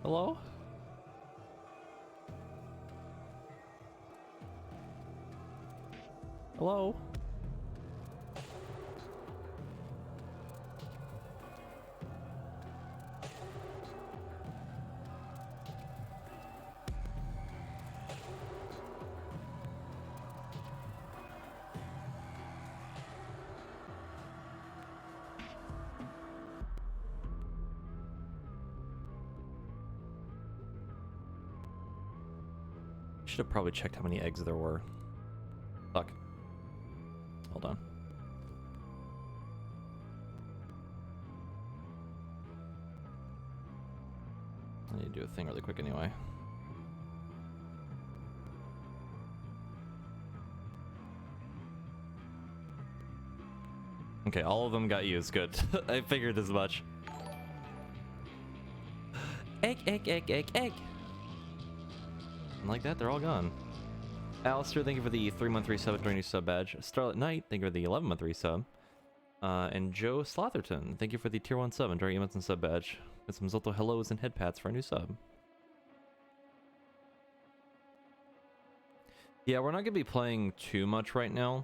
Hello? Hello? Should have probably checked how many eggs there were. Fuck. Hold on. I need to do a thing really quick anyway. Okay, all of them got used. Good. I figured as much. Egg, egg, egg, egg, egg. And like that, they're all gone. Alistair, thank you for the 3-month resub during your sub badge. Starlit Knight, thank you for the 11-month resub. And Joe Slotherton, thank you for the tier 1 sub and during your months and sub badge. And some Zolto hellos and head pats for a new sub. Yeah, we're not gonna be playing too much right now.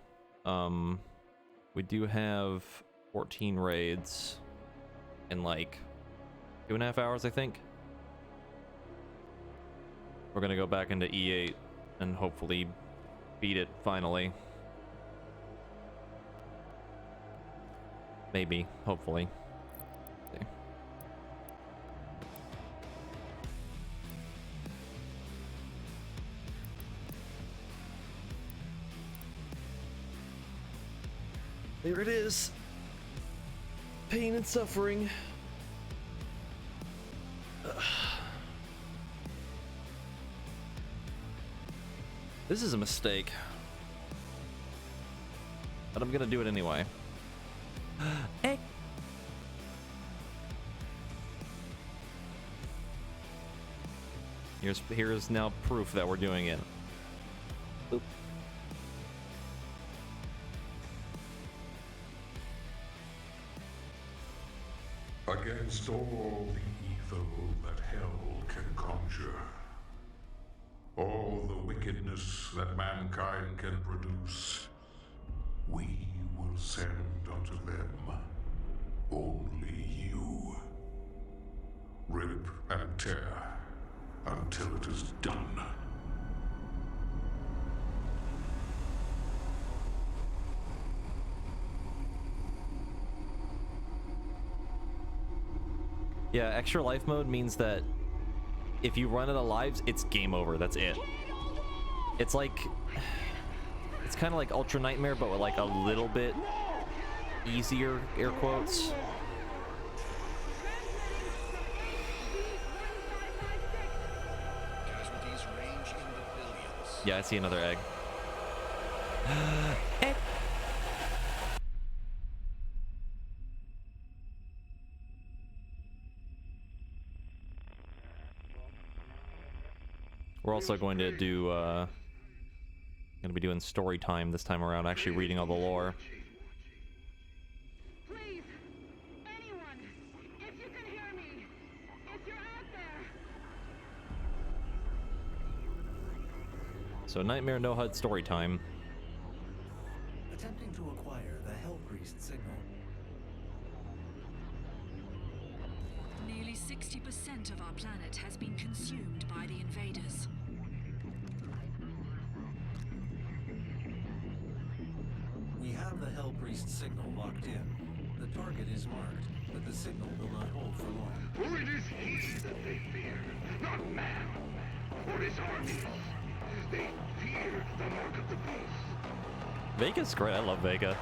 We do have 14 raids in like 2.5 hours, I think. We're gonna go back into E8 and hopefully beat it finally. Maybe, hopefully. Okay. There it is. Pain and suffering. This is a mistake. But I'm gonna do it anyway. Hey. Here's now proof that we're doing it. Oop. Against all the evil that hell can conjure, all the wickedness that mankind can produce, we will send unto them only you. Rip and tear until it is done. Yeah, extra life mode means that if you run out of lives, it's game over. That's it. It's like, it's kind of like Ultra Nightmare, but with like a little bit easier, air quotes. Yeah, I see another egg. Egg. We're also going to do, gonna be doing story time this time around, actually reading all the lore. Please, anyone, if you can hear me, if you're out there. So Nightmare No HUD story time. Attempting to acquire the Hell Priest signal. Nearly 60% of our planet has been consumed by the invaders. We have the Hell Priest signal locked in. The target is marked, but the signal will not hold for long. For it is he that they fear, not man, or his armies. They fear the mark of the beast. Vega's great. I love Vega.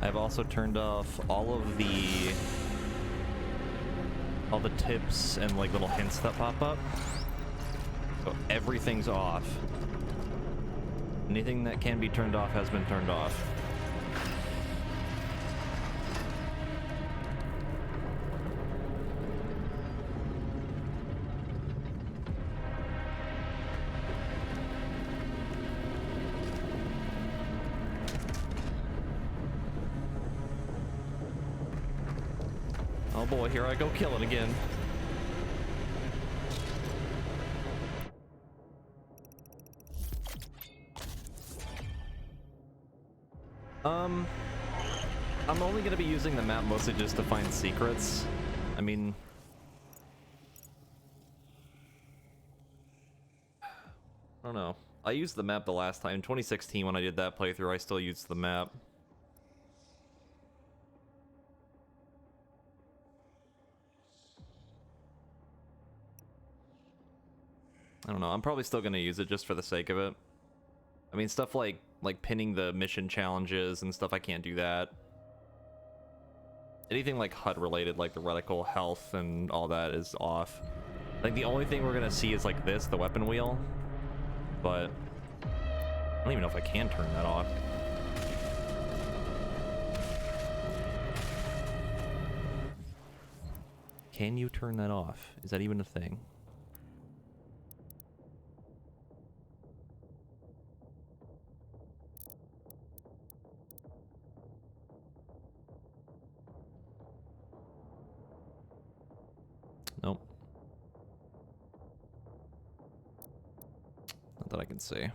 I've also turned off all the tips and like little hints that pop up. So everything's off. Anything that can be turned off has been turned off. Oh boy, here I go killing again. I'm only gonna be using the map mostly just to find secrets. I mean, I don't know. I used the map the last time. In 2016 when I did that playthrough, I still used the map. I don't know. I'm probably still gonna use it just for the sake of it. I mean, stuff like pinning the mission challenges and stuff, I can't do that. Anything like HUD related, like the reticle health and all that, is off. I think the only thing we're gonna see is like this, the weapon wheel. But I don't even know if I can turn that off. Can you turn that off? Is that even a thing? Nope. Not that I can see.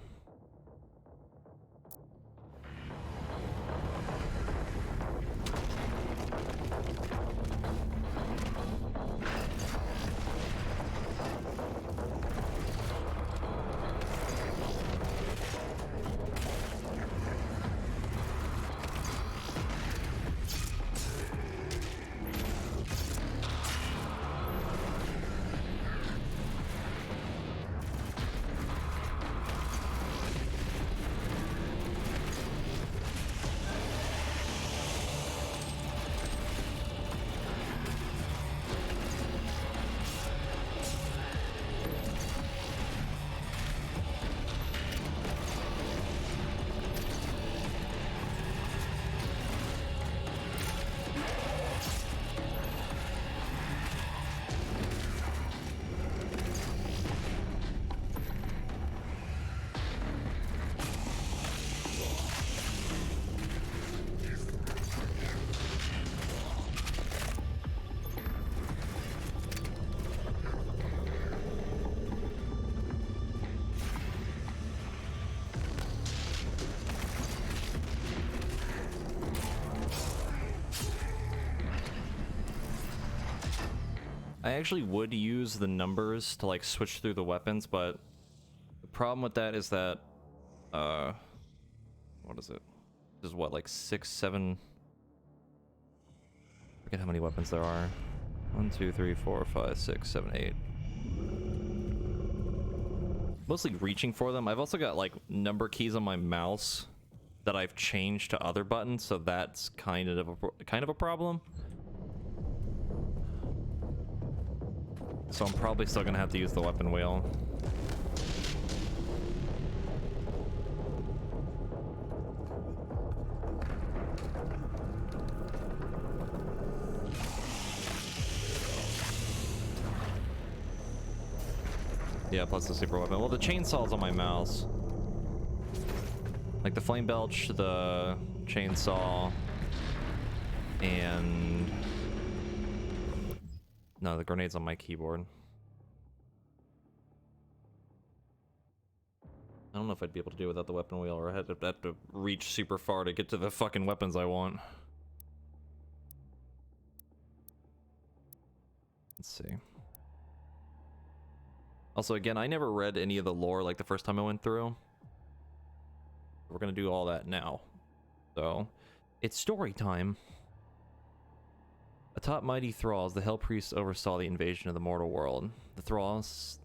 I actually would use the numbers to like switch through the weapons, but the problem with that is that what is it? This is what, like 6, 7, I forget how many weapons there are. 1, 2, 3, 4, 5, 6, 7, 8. Mostly reaching for them. I've also got like number keys on my mouse that I've changed to other buttons, so that's kind of a problem. So I'm probably still gonna have to use the weapon wheel. Yeah, plus the super weapon. Well, the chainsaw's on my mouse. Like the flame belch, the chainsaw, and no, the grenade's on my keyboard. I don't know if I'd be able to do it without the weapon wheel, or I'd have to reach super far to get to the fucking weapons I want. Let's see. Also, again, I never read any of the lore like the first time I went through. We're gonna do all that now. So, it's story time. Atop mighty thralls, the Hell Priests oversaw the invasion of the mortal world. The thralls,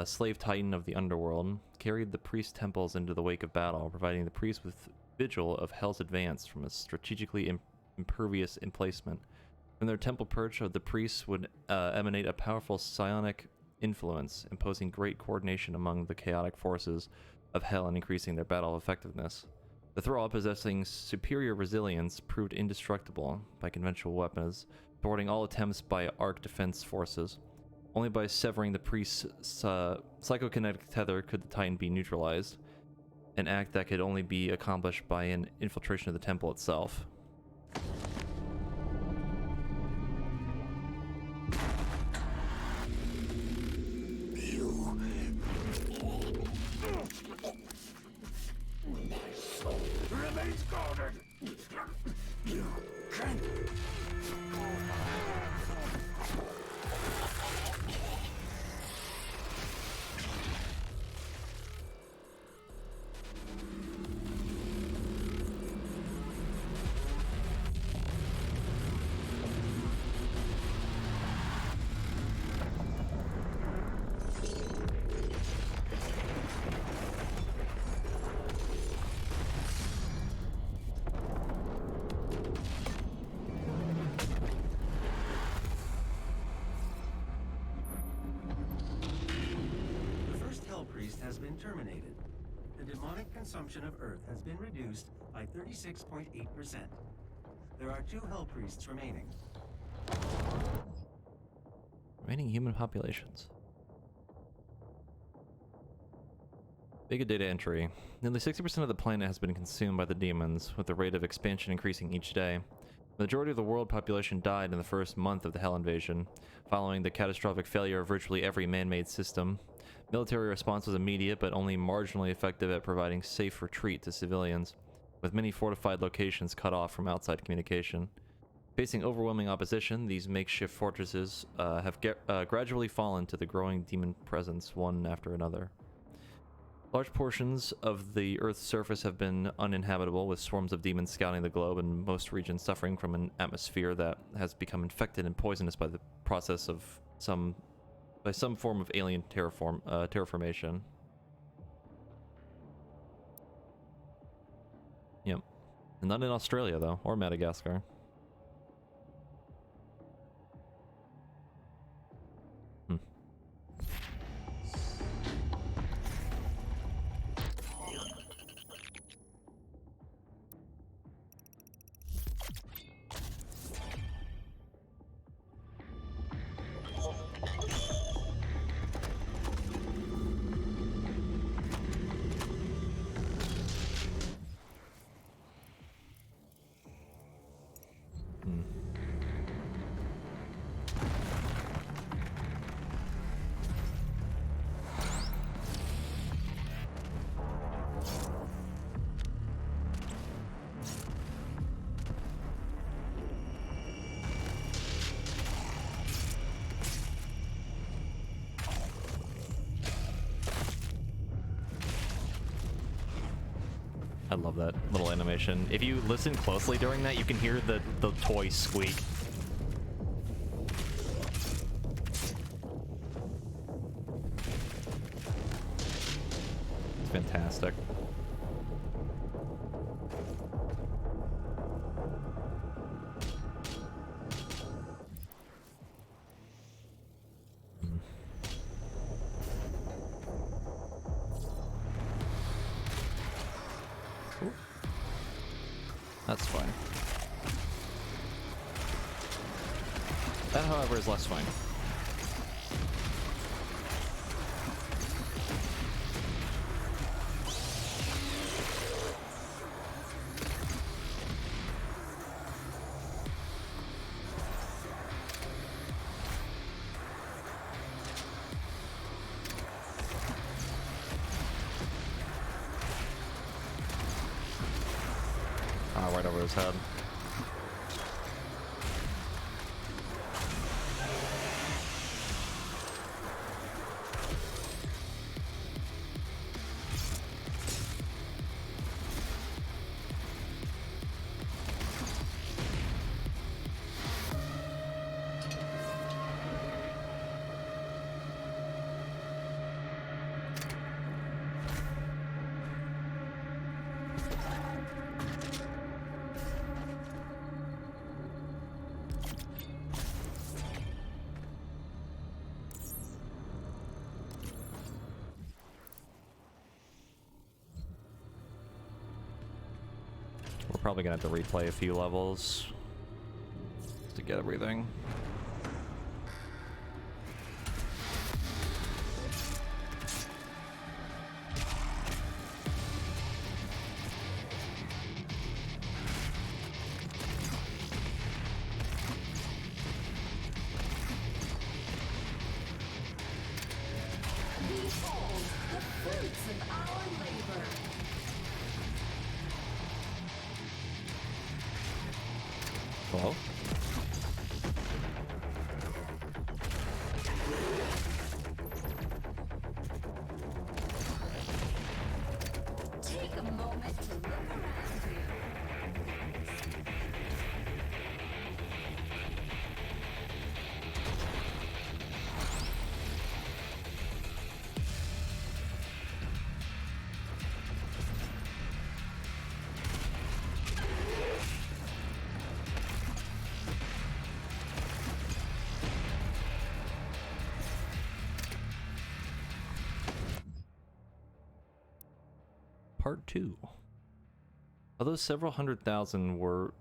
slave titan of the underworld, carried the priest temples into the wake of battle, providing the priests with vigil of Hell's advance from a strategically impervious emplacement. From their temple perch, the priests would emanate a powerful psionic influence, imposing great coordination among the chaotic forces of Hell and increasing their battle effectiveness. The Thrall, possessing superior resilience, proved indestructible by conventional weapons, thwarting all attempts by Arc defense forces. Only by severing the priest's psychokinetic tether could the Titan be neutralized, an act that could only be accomplished by an infiltration of the temple itself. My soul remains guarded. You can't. Has been terminated. The demonic consumption of Earth has been reduced by 36.8%. There are 2 Hell Priests remaining. Remaining human populations. Big data entry. Nearly 60% of the planet has been consumed by the demons, with the rate of expansion increasing each day. The majority of the world population died in the first month of the Hell invasion, following the catastrophic failure of virtually every man-made system. Military response was immediate, but only marginally effective at providing safe retreat to civilians, with many fortified locations cut off from outside communication. Facing overwhelming opposition, these makeshift fortresses have gradually fallen to the growing demon presence one after another. Large portions of the Earth's surface have been uninhabitable, with swarms of demons scouting the globe, and most regions suffering from an atmosphere that has become infected and poisonous by the process of some form of alien terraformation. Yep. And not in Australia, though, or Madagascar. I love that little animation. If you listen closely during that, you can hear the toy squeak. It's fantastic. That's fine. That, however, is less fine. Right over his head. probably gonna have to replay a few levels to get everything. Behold the fruits of our labor. Hello? Take a moment to look around you. Part 2. Although several hundred thousand more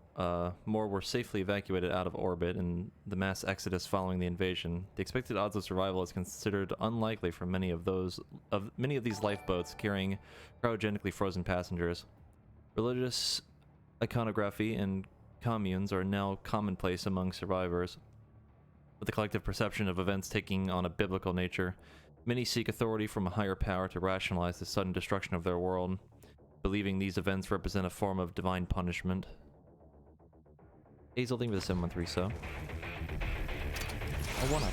were safely evacuated out of orbit in the mass exodus following the invasion, the expected odds of survival is considered unlikely for many of these lifeboats carrying cryogenically frozen passengers. Religious iconography and communes are now commonplace among survivors. With the collective perception of events taking on a biblical nature, many seek authority from a higher power to rationalize the sudden destruction of their world, believing these events represent a form of divine punishment. Hazel, thank you for the 713 sub. I wanna.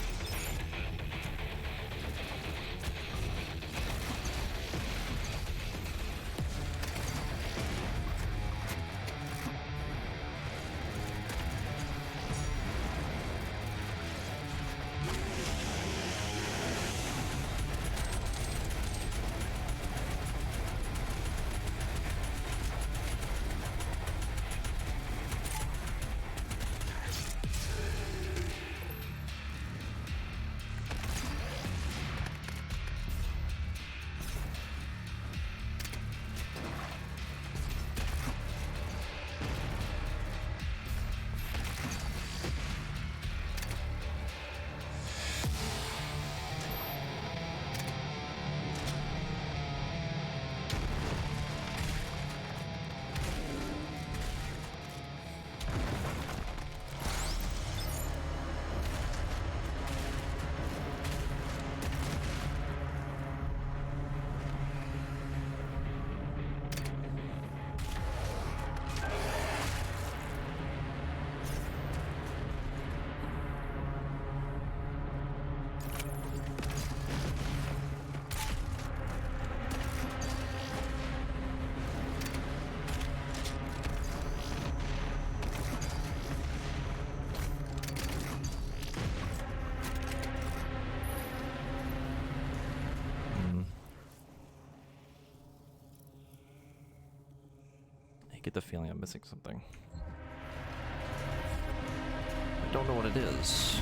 Get the feeling I'm missing something. I don't know what it is.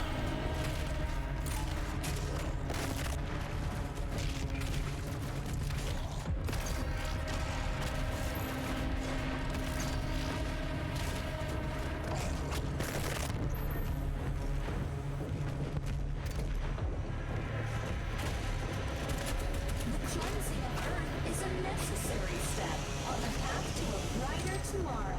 The cleansing of Earth is a necessary step on the path to a brighter tomorrow.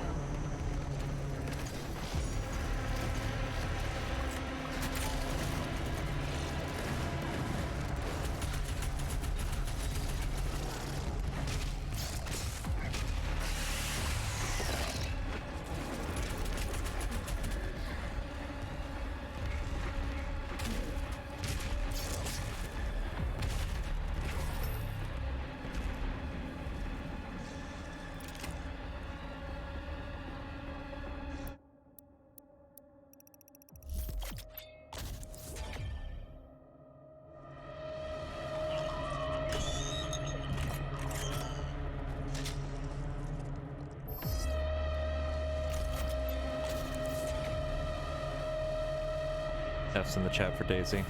F's in the chat for Daisy.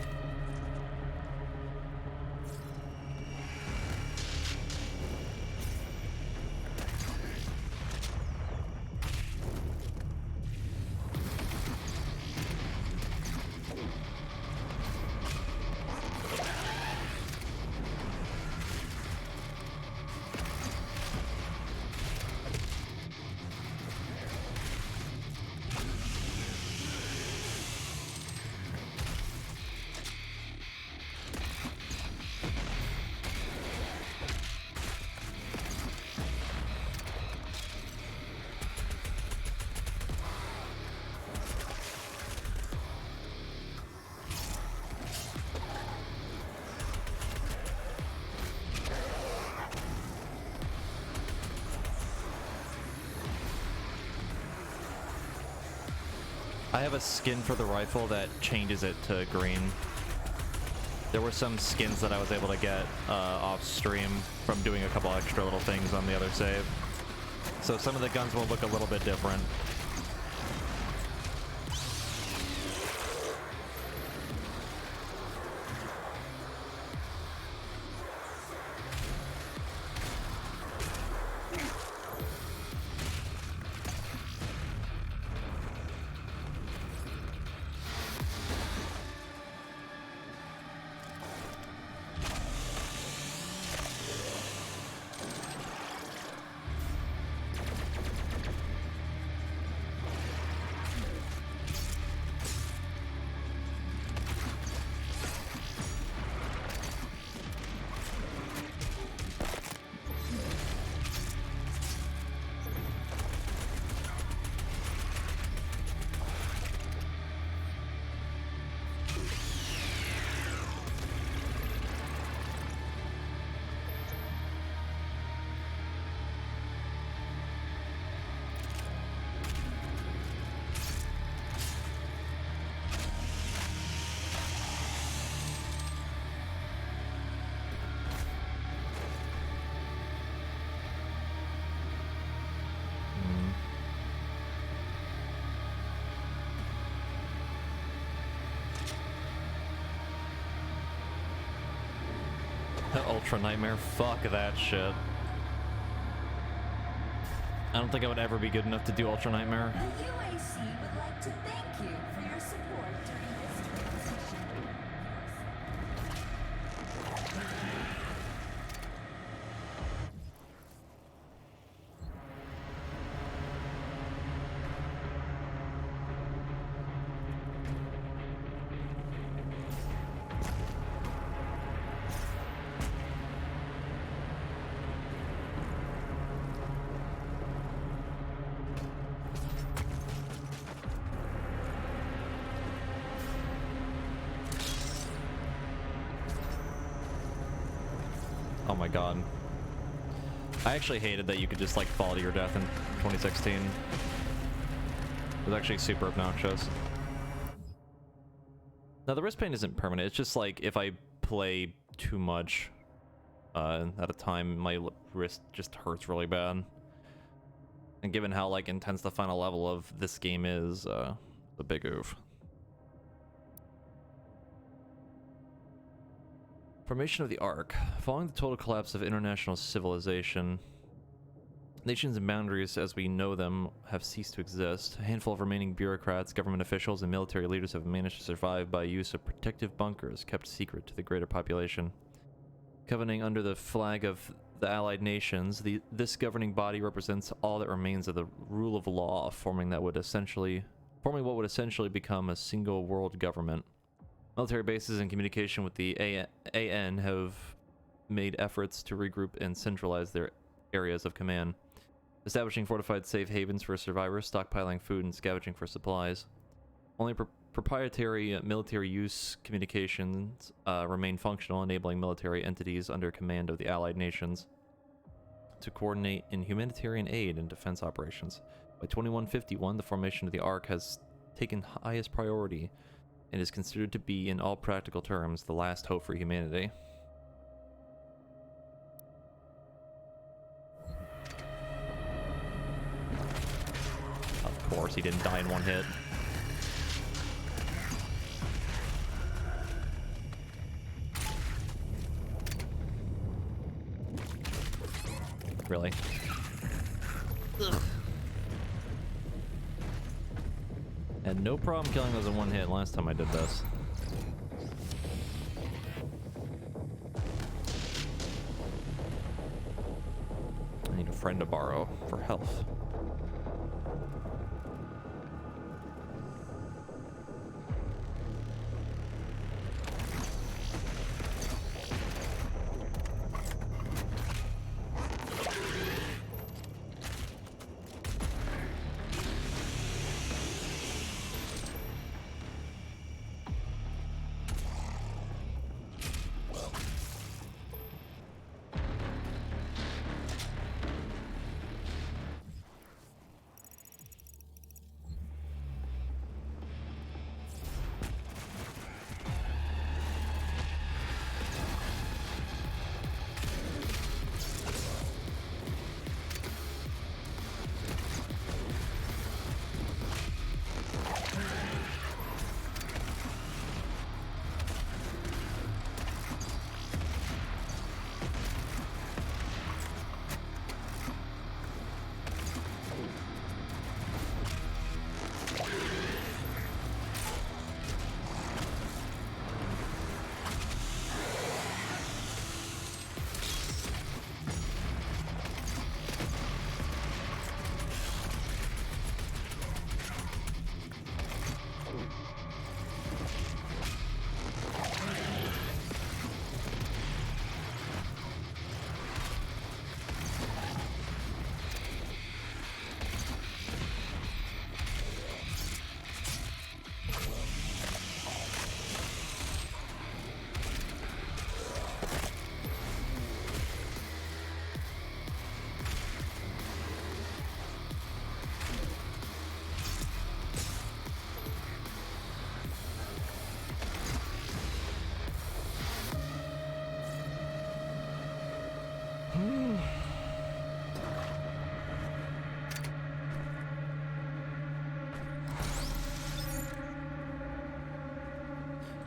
I have a skin for the rifle that changes it to green. There were some skins that I was able to get off stream from doing a couple extra little things on the other save. So some of the guns will look a little bit different. Ultra Nightmare, fuck that shit. I don't think I would ever be good enough to do Ultra Nightmare. The UAC would like to thank you for your support during this transition. Oh my god. I actually hated that you could just like fall to your death in 2016. It was actually super obnoxious. Now the wrist pain isn't permanent, it's just like if I play too much at a time, my wrist just hurts really bad. And given how like intense the final level of this game is, a big oof. Formation of the Ark. Following the total collapse of international civilization, nations and boundaries as we know them have ceased to exist. A handful of remaining bureaucrats, government officials, and military leaders have managed to survive by use of protective bunkers kept secret to the greater population. Covenanting under the flag of the Allied Nations, this governing body represents all that remains of the rule of law, forming what would essentially become a single world government. Military bases in communication with the AN have made efforts to regroup and centralize their areas of command, establishing fortified safe havens for survivors, stockpiling food, and scavenging for supplies. Only proprietary military use communications remain functional, enabling military entities under command of the Allied Nations to coordinate in humanitarian aid and defense operations. By 2151, the formation of the Ark has taken highest priority and is considered to be, in all practical terms, the last hope for humanity. Of course, he didn't die in one hit. Really? Ugh. Had no problem killing those in one hit last time I did this. I need a friend to borrow for health.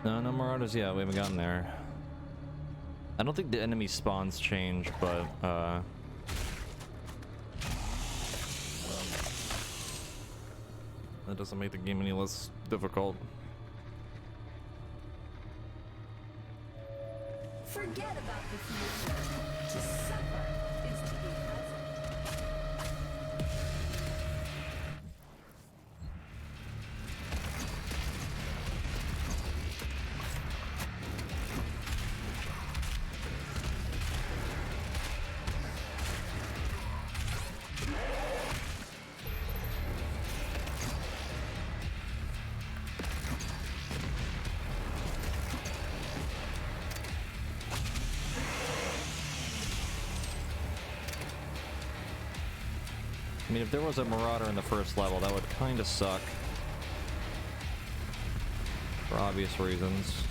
No, no Marauders yet. We haven't gotten there. I don't think the enemy spawns change, but that doesn't make the game any less difficult. Forget about the future. To suffer is to be present. I mean, if there was a Marauder in the first level, that would kind of suck. For obvious reasons.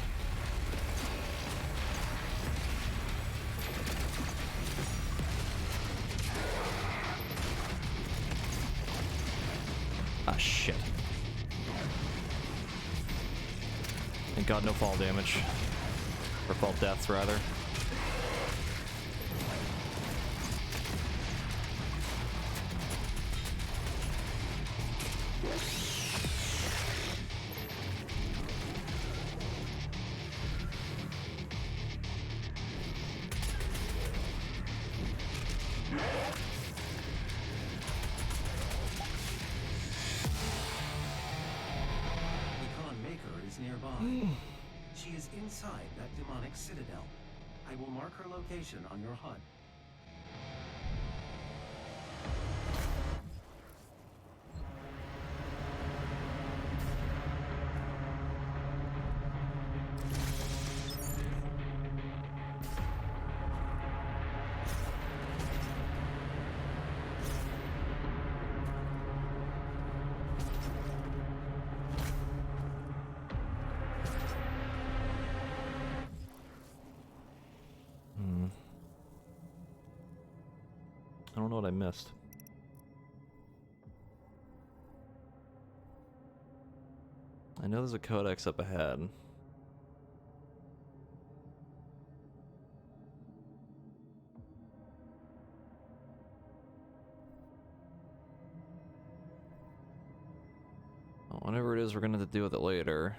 Ah, shit. Thank God no fall damage. Or fall deaths, rather. She is inside that demonic citadel. I will mark her location on your HUD. I don't know what I missed. I know there's a codex up ahead. Well, whatever it is, we're gonna have to deal with it later.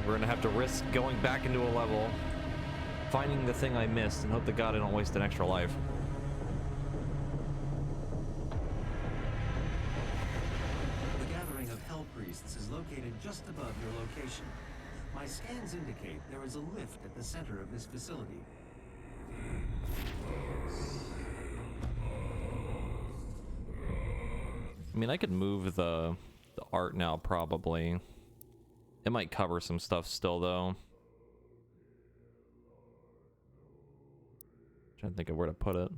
We're gonna have to risk going back into a level, finding the thing I missed, and hope to God I don't waste an extra life. The gathering of Hell Priests is located just above your location. My scans indicate there is a lift at the center of this facility. I mean, I could move the art now, probably. It might cover some stuff still, though. Trying to think of where to put it.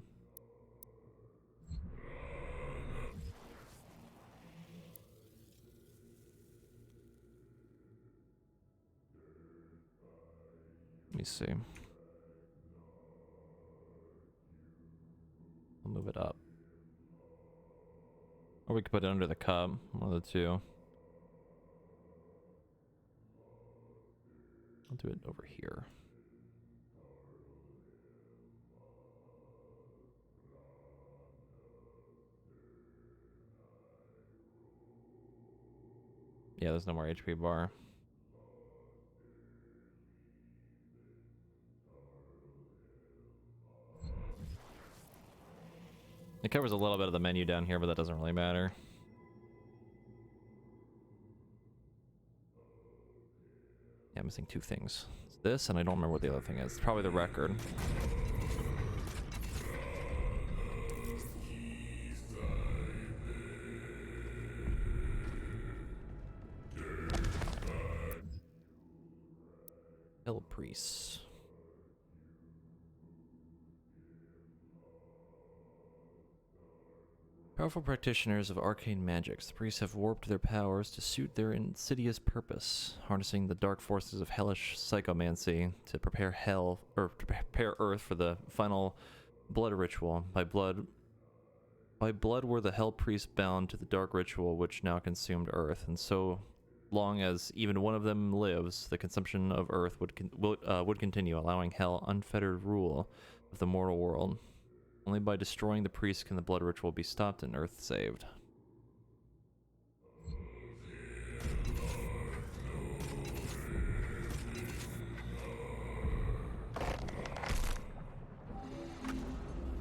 Let me see. I'll move it up. Or we could put it under the cup. One of the two. I'll do it over here. Yeah, there's no more HP bar. It covers a little bit of the menu down here, but that doesn't really matter. Yeah, I'm missing two things. It's this, and I don't remember what the other thing is. It's probably the record. Hell priests. Powerful practitioners of arcane magics, the priests have warped their powers to suit their insidious purpose, harnessing the dark forces of hellish psychomancy to prepare Earth for the final blood ritual. By blood were the hell priests bound to the dark ritual which now consumed Earth, and so long as even one of them lives, the consumption of Earth would continue, allowing Hell unfettered rule of the mortal world. Only by destroying the priest can the blood ritual be stopped and Earth saved.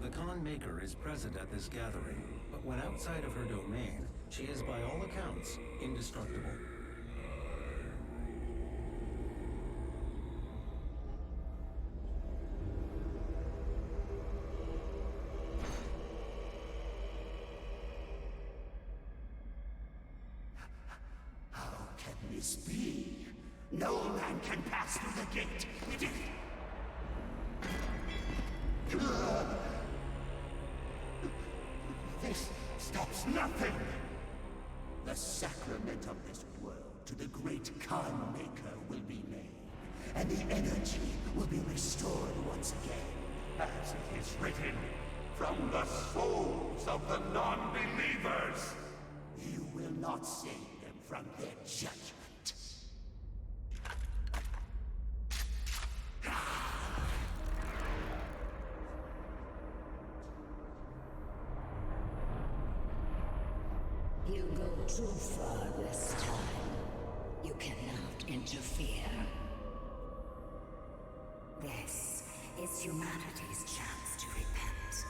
The Khan Maker is present at this gathering, but when outside of her domain, she is by all accounts indestructible. How can this be? No man can pass through the gate. This stops nothing. The sacrament of this world to the great Khan Maker will be made, and the energy will be restored once again, as it is written, from the souls of the non-believers. You will not save them from their judgment. You go too far this time. You cannot interfere. This is humanity's chance to repent,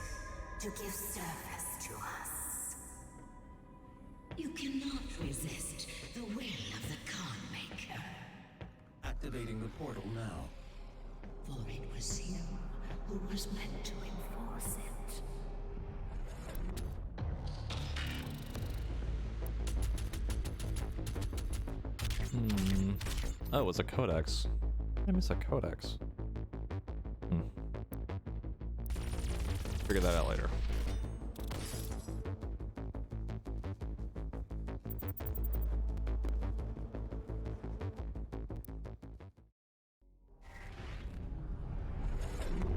to give service to us. You cannot resist the will of the Khan Maker. Activating the portal now. For it was you who was meant to enforce it. Oh, it was a codex. I miss a codex. Figure that out later.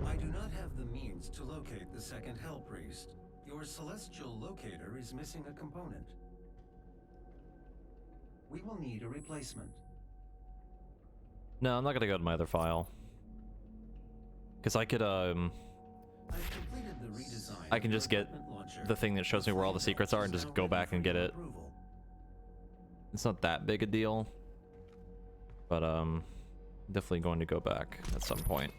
I do not have the means to locate the second Hell Priest. Your celestial locator is missing a component. We will need a replacement. No, I'm not gonna go to my other file. Because I could, I've completed the redesign I can of just your get equipment launcher. the thing that shows me where all the secrets are and just go back and get it. Approval. It's not that big a deal. But, definitely going to go back at some point.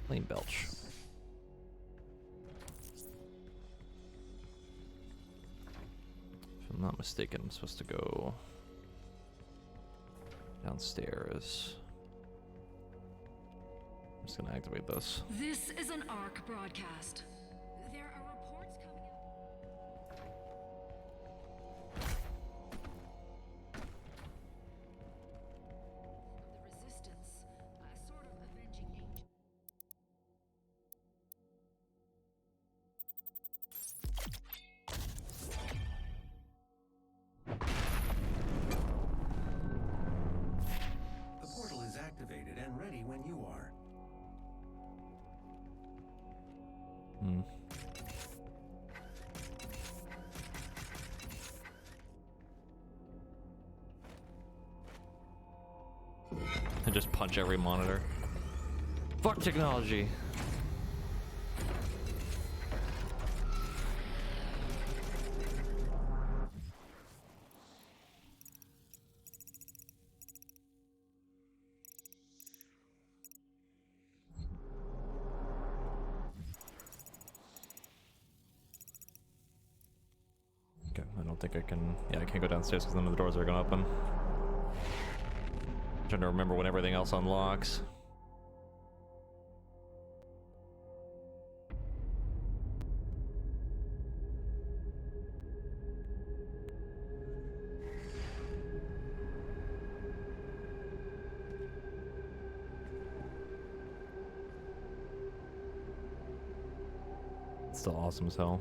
Flame Belch. If I'm not mistaken, I'm supposed to go downstairs. I'm just gonna activate this. This is an ARC broadcast. There are reports coming in. The Resistance, a sort of avenging angel. The portal is activated and ready when you are. And just punch every monitor. Fuck technology. Okay, I don't think I can. Yeah, I can't go downstairs because none of the doors are gonna open. Trying to remember when everything else unlocks. It's still awesome as hell.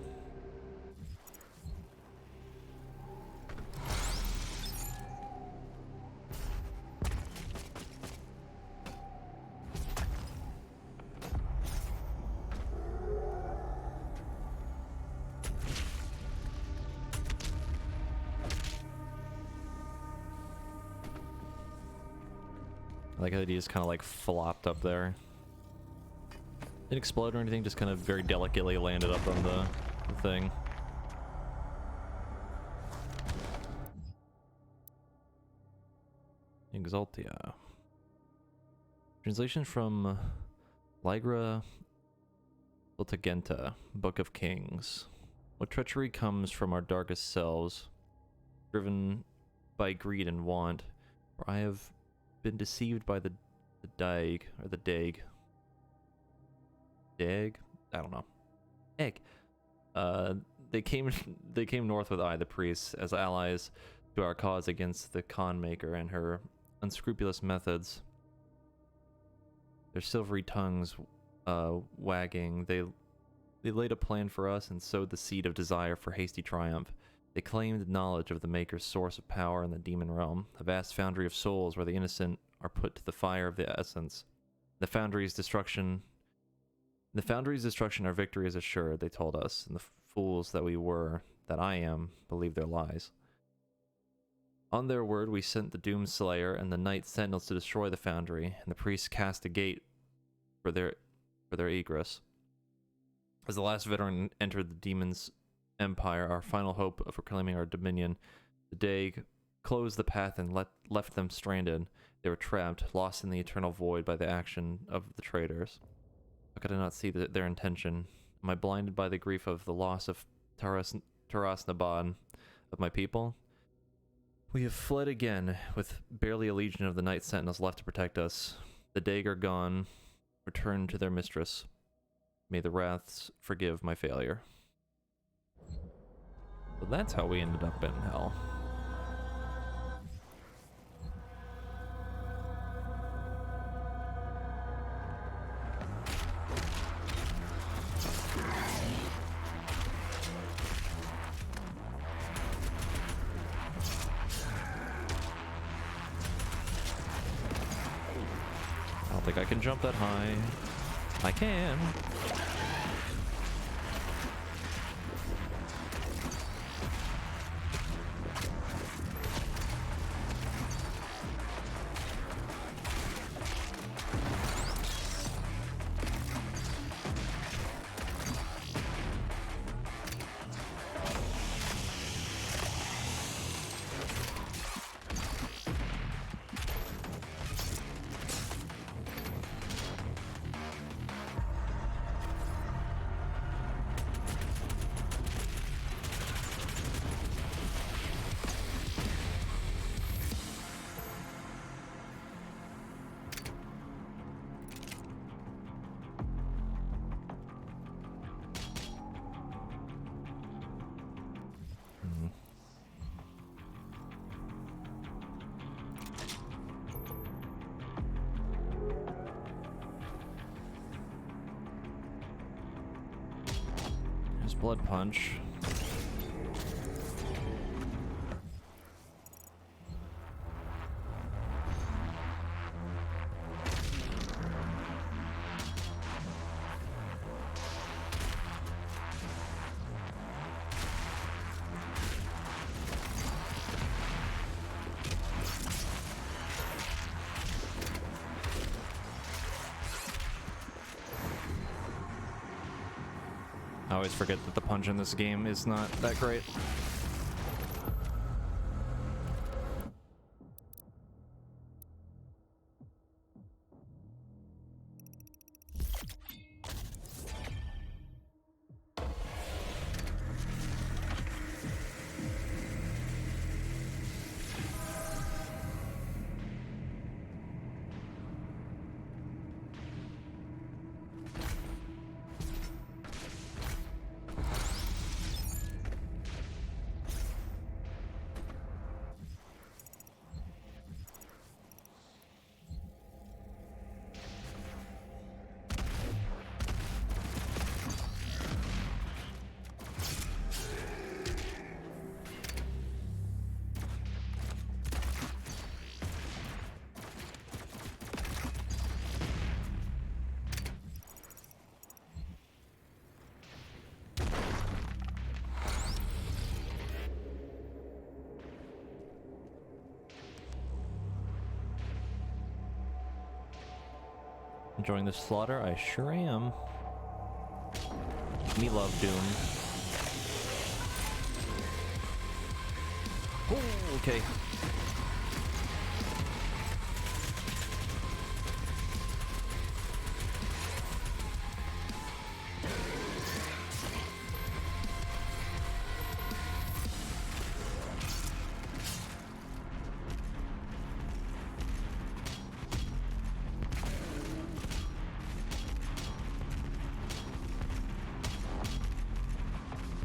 Like how he just kind of like flopped up there. Didn't explode or anything, just kind of very delicately landed up on the thing. Exaltia. Translation from Ligra Lotagenta, Book of Kings. What treachery comes from our darkest selves, driven by greed and want, for I have been deceived by the Daig, or the Daig. Daig? I don't know. Egg. They came north with I, the priest, as allies to our cause against the Khan Maker and her unscrupulous methods. Their silvery tongues wagging, they laid a plan for us and sowed the seed of desire for hasty triumph. They claimed knowledge of the Maker's source of power in the demon realm, a vast foundry of souls where the innocent are put to the fire of the essence. The foundry's destruction, our victory is assured, they told us, and the fools that we were, that I am, believed their lies. On their word, we sent the Doom Slayer and the Night Sentinels to destroy the foundry, and the priests cast a gate for their egress. As the last veteran entered the demon's empire, our final hope of reclaiming our dominion, the Daig closed the path and left them stranded. They were trapped, lost in the eternal void by the action of the traitors. How could I not see their intention? Am I blinded by the grief of the loss of Taras Nabad, of my people? We have fled again, with barely a legion of the Night Sentinels left to protect us. The Daig are gone, returned to their mistress. May the Wraths forgive my failure. So that's how we ended up in hell. I don't think I can jump that high. I can. Blood punch. I always forget that the punch in this game is not that great. Enjoying this slaughter? I sure am. Me love Doom. Oh, okay.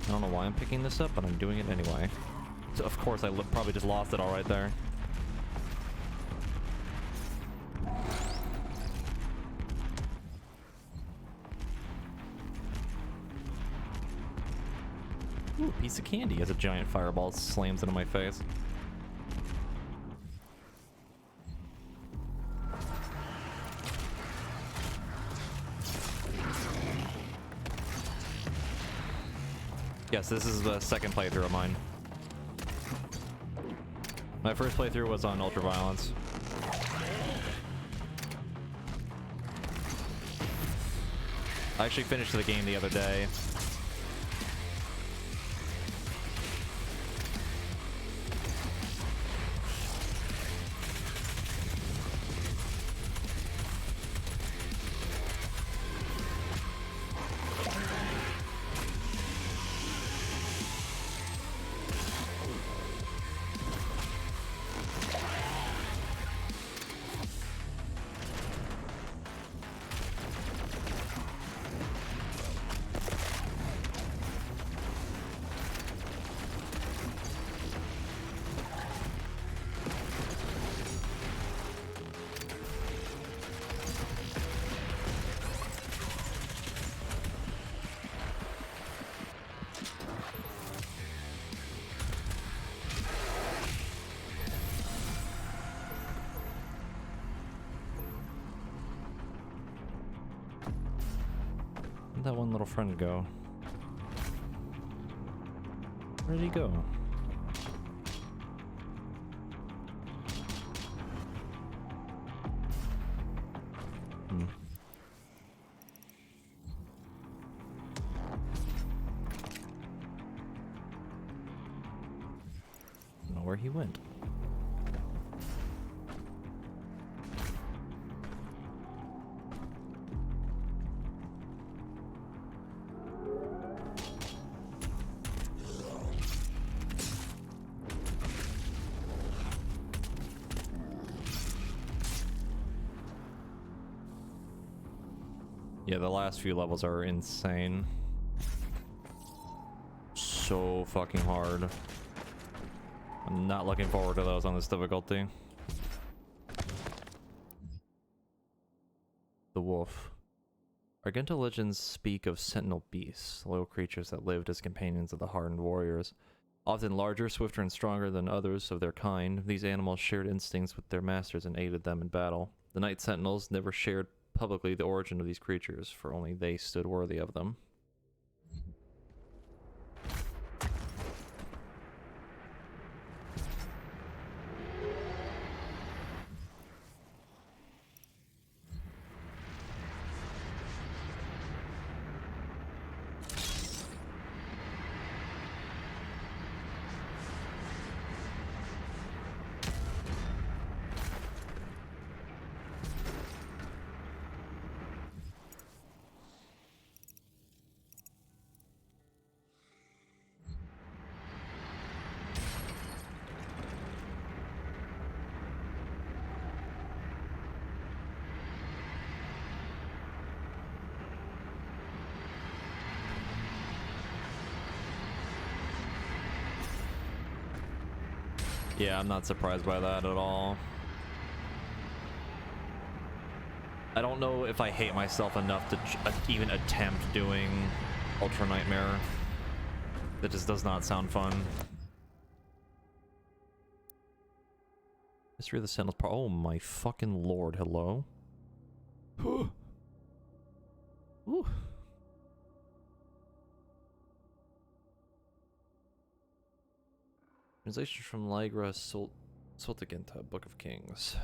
I don't know why I'm picking this up, but I'm doing it anyway. So of course I probably just lost it all right there. Ooh, a piece of candy as a giant fireball slams into my face. Yes, this is the second playthrough of mine. My first playthrough was on Ultraviolence. I actually finished the game the other day. Where'd that one little friend go? Where did he go? Hmm. Don't know where he went. Yeah, the last few levels are insane. So fucking hard. I'm not looking forward to those on this difficulty. The wolf. Argenta legends speak of sentinel beasts, loyal creatures that lived as companions of the hardened warriors. Often larger, swifter, and stronger than others of their kind, these animals shared instincts with their masters and aided them in battle. The Night Sentinels never shared publicly the origin of these creatures, for only they stood worthy of them. Yeah, I'm not surprised by that at all. I don't know if I hate myself enough to even attempt doing Ultra Nightmare. That just does not sound fun. History of the Sentinels. Oh my fucking lord, hello? Ooh. Translation from Ligra Soltigenta, Book of Kings.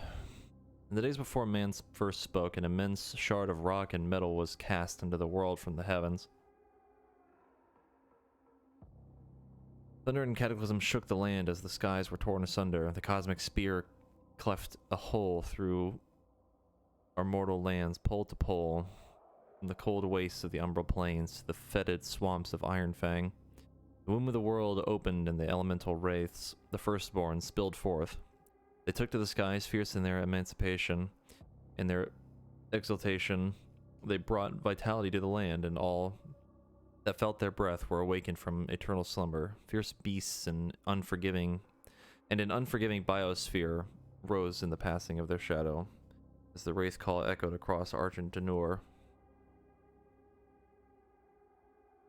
In the days before man first spoke, an immense shard of rock and metal was cast into the world from the heavens. Thunder and cataclysm shook the land as the skies were torn asunder. The cosmic spear cleft a hole through our mortal lands, pole to pole, from the cold wastes of the umbral plains to the fetid swamps of Ironfang. The womb of the world opened, and the elemental wraiths, the firstborn, spilled forth. They took to the skies, fierce in their emancipation. In their exultation, they brought vitality to the land, and all that felt their breath were awakened from eternal slumber. Fierce beasts and an unforgiving biosphere rose in the passing of their shadow, as the wraith call echoed across Argent Danur.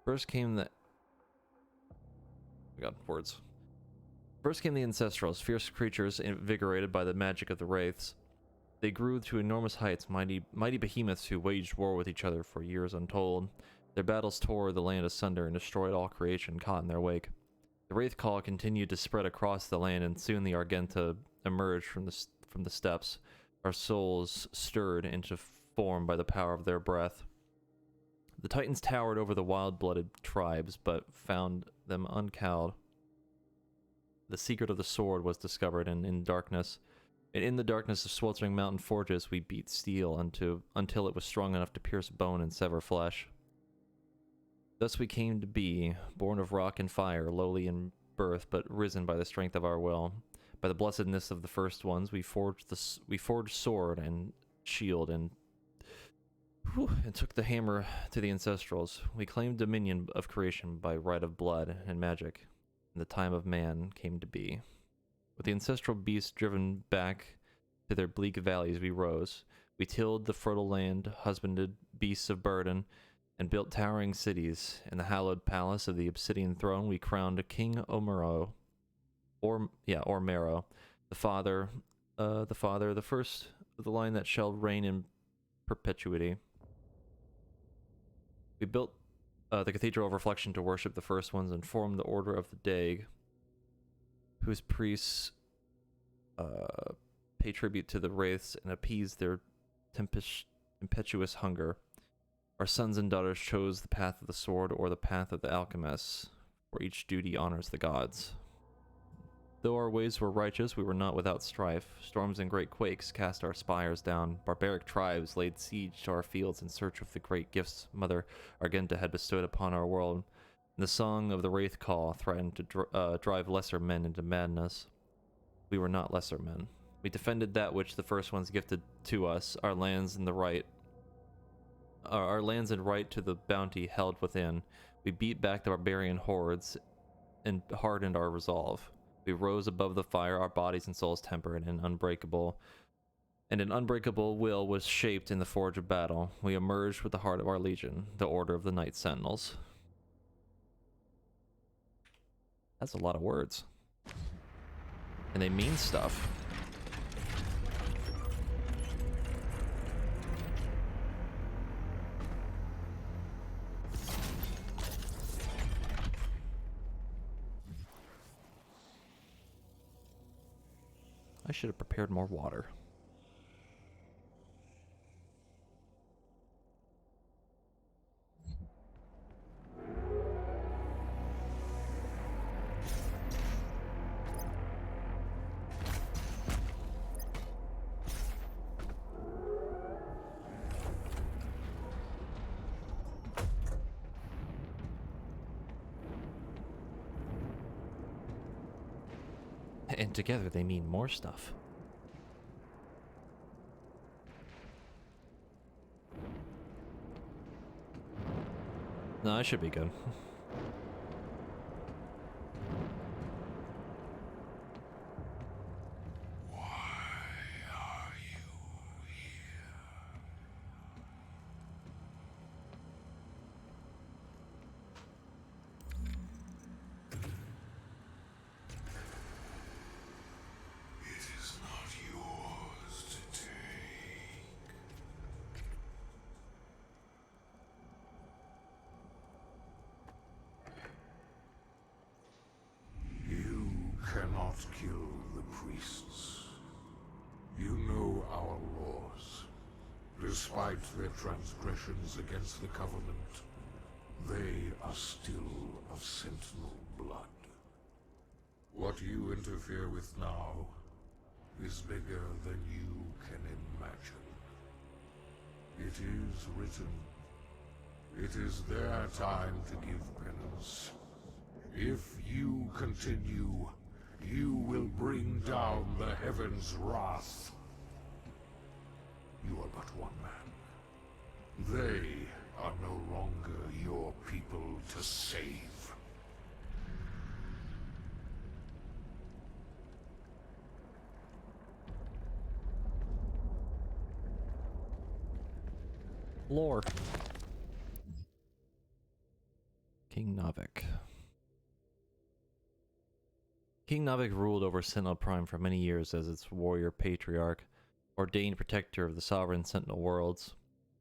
First came the... I got words. First came the Ancestrals, fierce creatures invigorated by the magic of the wraiths. They grew to enormous heights, mighty behemoths who waged war with each other for years untold. Their battles tore the land asunder and destroyed all creation caught in their wake. The wraith call continued to spread across the land, and soon the Argenta emerged from the steppes, our souls stirred into form by the power of their breath. The Titans towered over the wild-blooded tribes, but found them uncowed. The secret of the sword was discovered, and in the darkness of sweltering mountain forges, we beat steel until it was strong enough to pierce bone and sever flesh. Thus we came to be, born of rock and fire, lowly in birth, but risen by the strength of our will. By the blessedness of the first ones, we forged sword and shield and took the hammer to the Ancestrals. We claimed dominion of creation by right of blood and magic, and the time of man came to be. With the ancestral beasts driven back to their bleak valleys, we rose. We tilled the fertile land, husbanded beasts of burden, and built towering cities. In the hallowed palace of the obsidian throne, we crowned King Omero, Ormero, the first of the line that shall reign in perpetuity. We built the Cathedral of Reflection to worship the first ones and formed the Order of the Dag, whose priests pay tribute to the wraiths and appease their impetuous hunger. Our sons and daughters chose the path of the sword or the path of the alchemists, for each duty honors the gods. Though our ways were righteous, we were not without strife. Storms and great quakes cast our spires down. Barbaric tribes laid siege to our fields in search of the great gifts Mother Argenta had bestowed upon our world. And the song of the Wraith Call threatened to drive lesser men into madness. We were not lesser men. We defended that which the first ones gifted to us, our lands and right to the bounty held within. We beat back the barbarian hordes and hardened our resolve. We rose above the fire, our bodies and souls tempered, and an unbreakable will was shaped in the forge of battle. We emerged with the heart of our legion, the Order of the Night Sentinels. That's a lot of words. And they mean stuff. I should have prepared more water. And together they mean more stuff. No, I should be good. You cannot kill the priests. You know our laws. Despite their transgressions against the Covenant, they are still of Sentinel blood. What you interfere with now is bigger than you can imagine. It is written. It is their time to give penance. If you continue, you will bring down the heavens' wrath. You are but one man. They are no longer your people to save. Lore. King Navik. King Navik ruled over Sentinel Prime for many years as its warrior patriarch, ordained protector of the sovereign Sentinel worlds.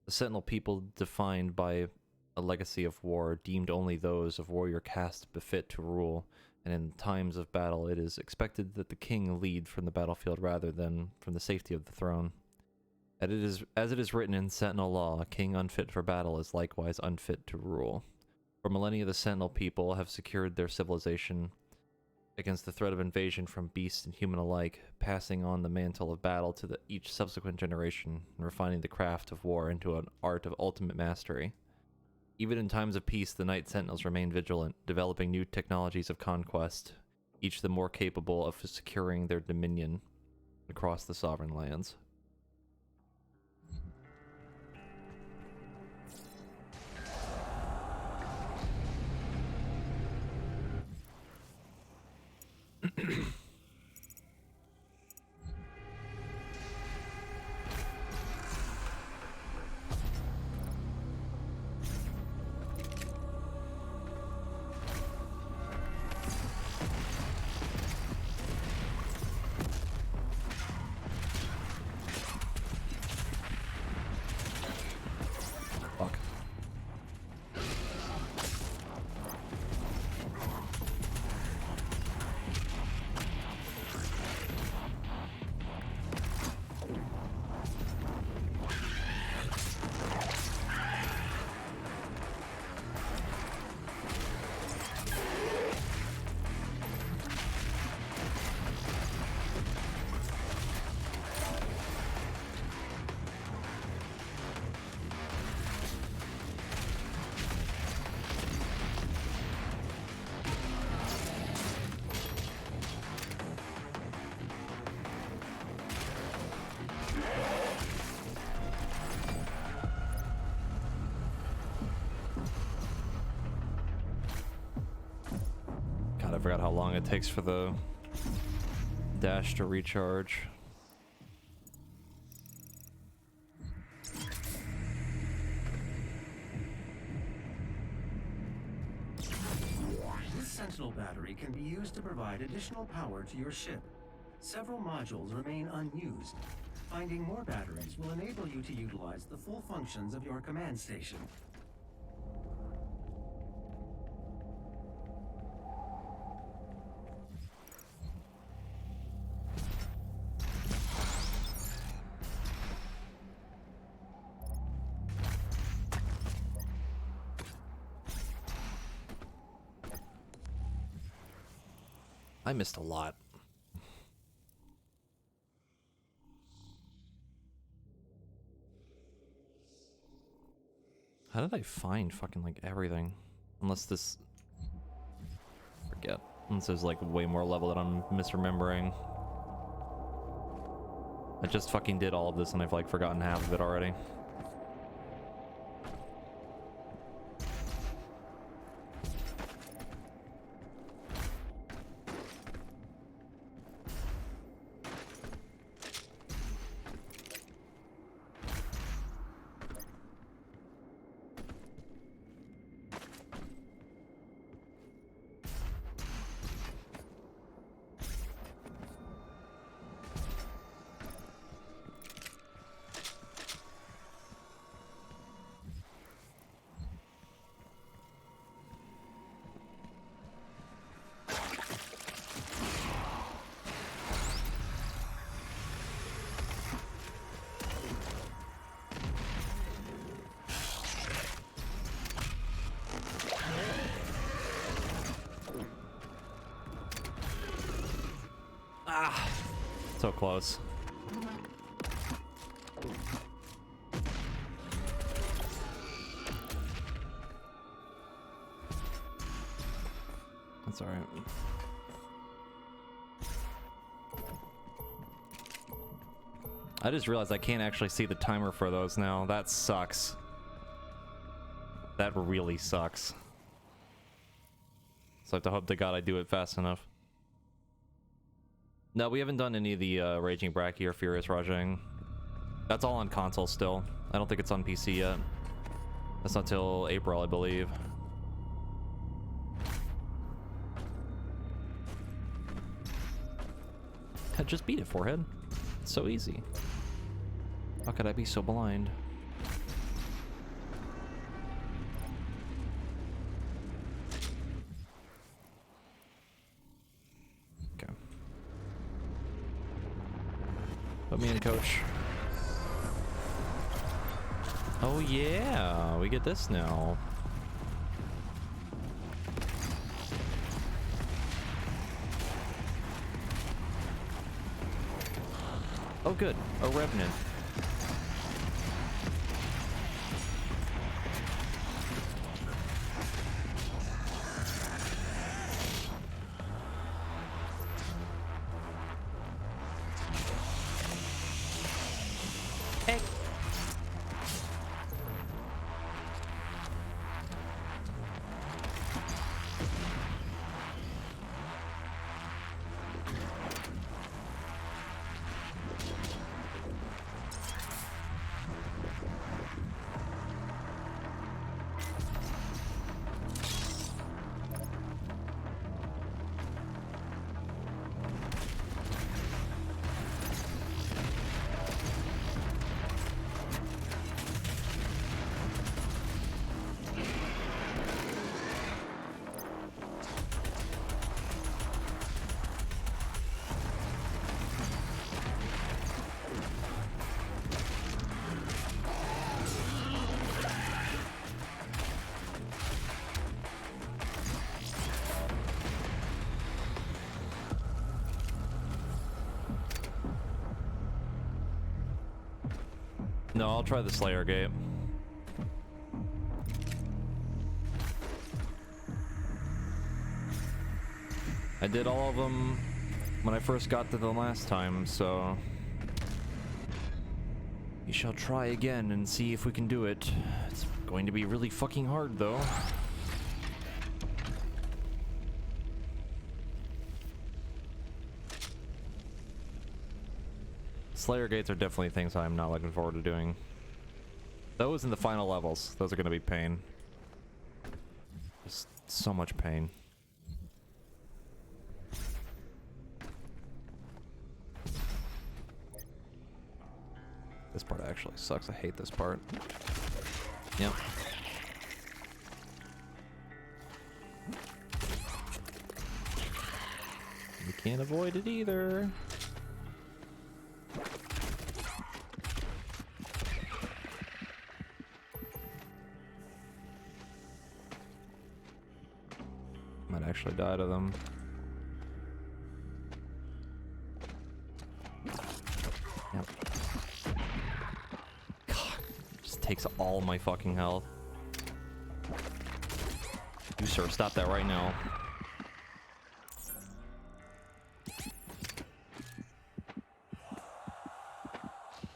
The Sentinel people, defined by a legacy of war, deemed only those of warrior caste befit to rule, and in times of battle it is expected that the king lead from the battlefield rather than from the safety of the throne. As it is written in Sentinel law, a king unfit for battle is likewise unfit to rule. For millennia, the Sentinel people have secured their civilization against the threat of invasion from beast and human alike, passing on the mantle of battle to each subsequent generation, and refining the craft of war into an art of ultimate mastery. Even in times of peace, the Night Sentinels remain vigilant, developing new technologies of conquest, each the more capable of securing their dominion across the sovereign lands. Fuck. God, I forgot how long it takes for the dash to recharge. This Sentinel battery can be used to provide additional power to your ship. Several modules remain unused. Finding more batteries will enable you to utilize the full functions of your command station. I missed a lot. How did I find fucking like everything? Unless this... Forget. Unless there's like way more level that I'm misremembering. I just fucking did all of this and I've like forgotten half of it already. Ah, so close. That's alright. I just realized I can't actually see the timer for those now. That sucks. That really sucks. So I have to hope to God I do it fast enough. No, we haven't done any of the Raging Bracky or Furious Rajang. That's all on console still. I don't think it's on PC yet. That's not till April, I believe. Just beat it, Forehead. It's so easy. How could I be so blind? Okay. Put me in, coach. Oh yeah, we get this now. Oh good, a revenant. Hey. No, I'll try the Slayer Gate. I did all of them when I first got to them last time, so... we shall try again and see if we can do it. It's going to be really fucking hard, though. Slayer Gates are definitely things I'm not looking forward to doing. Those and the final levels. Those are going to be pain. Just so much pain. This part actually sucks. I hate this part. Yep. You can't avoid it either. Might actually die to them. Yep. God, just takes all my fucking health. You sir, stop that right now.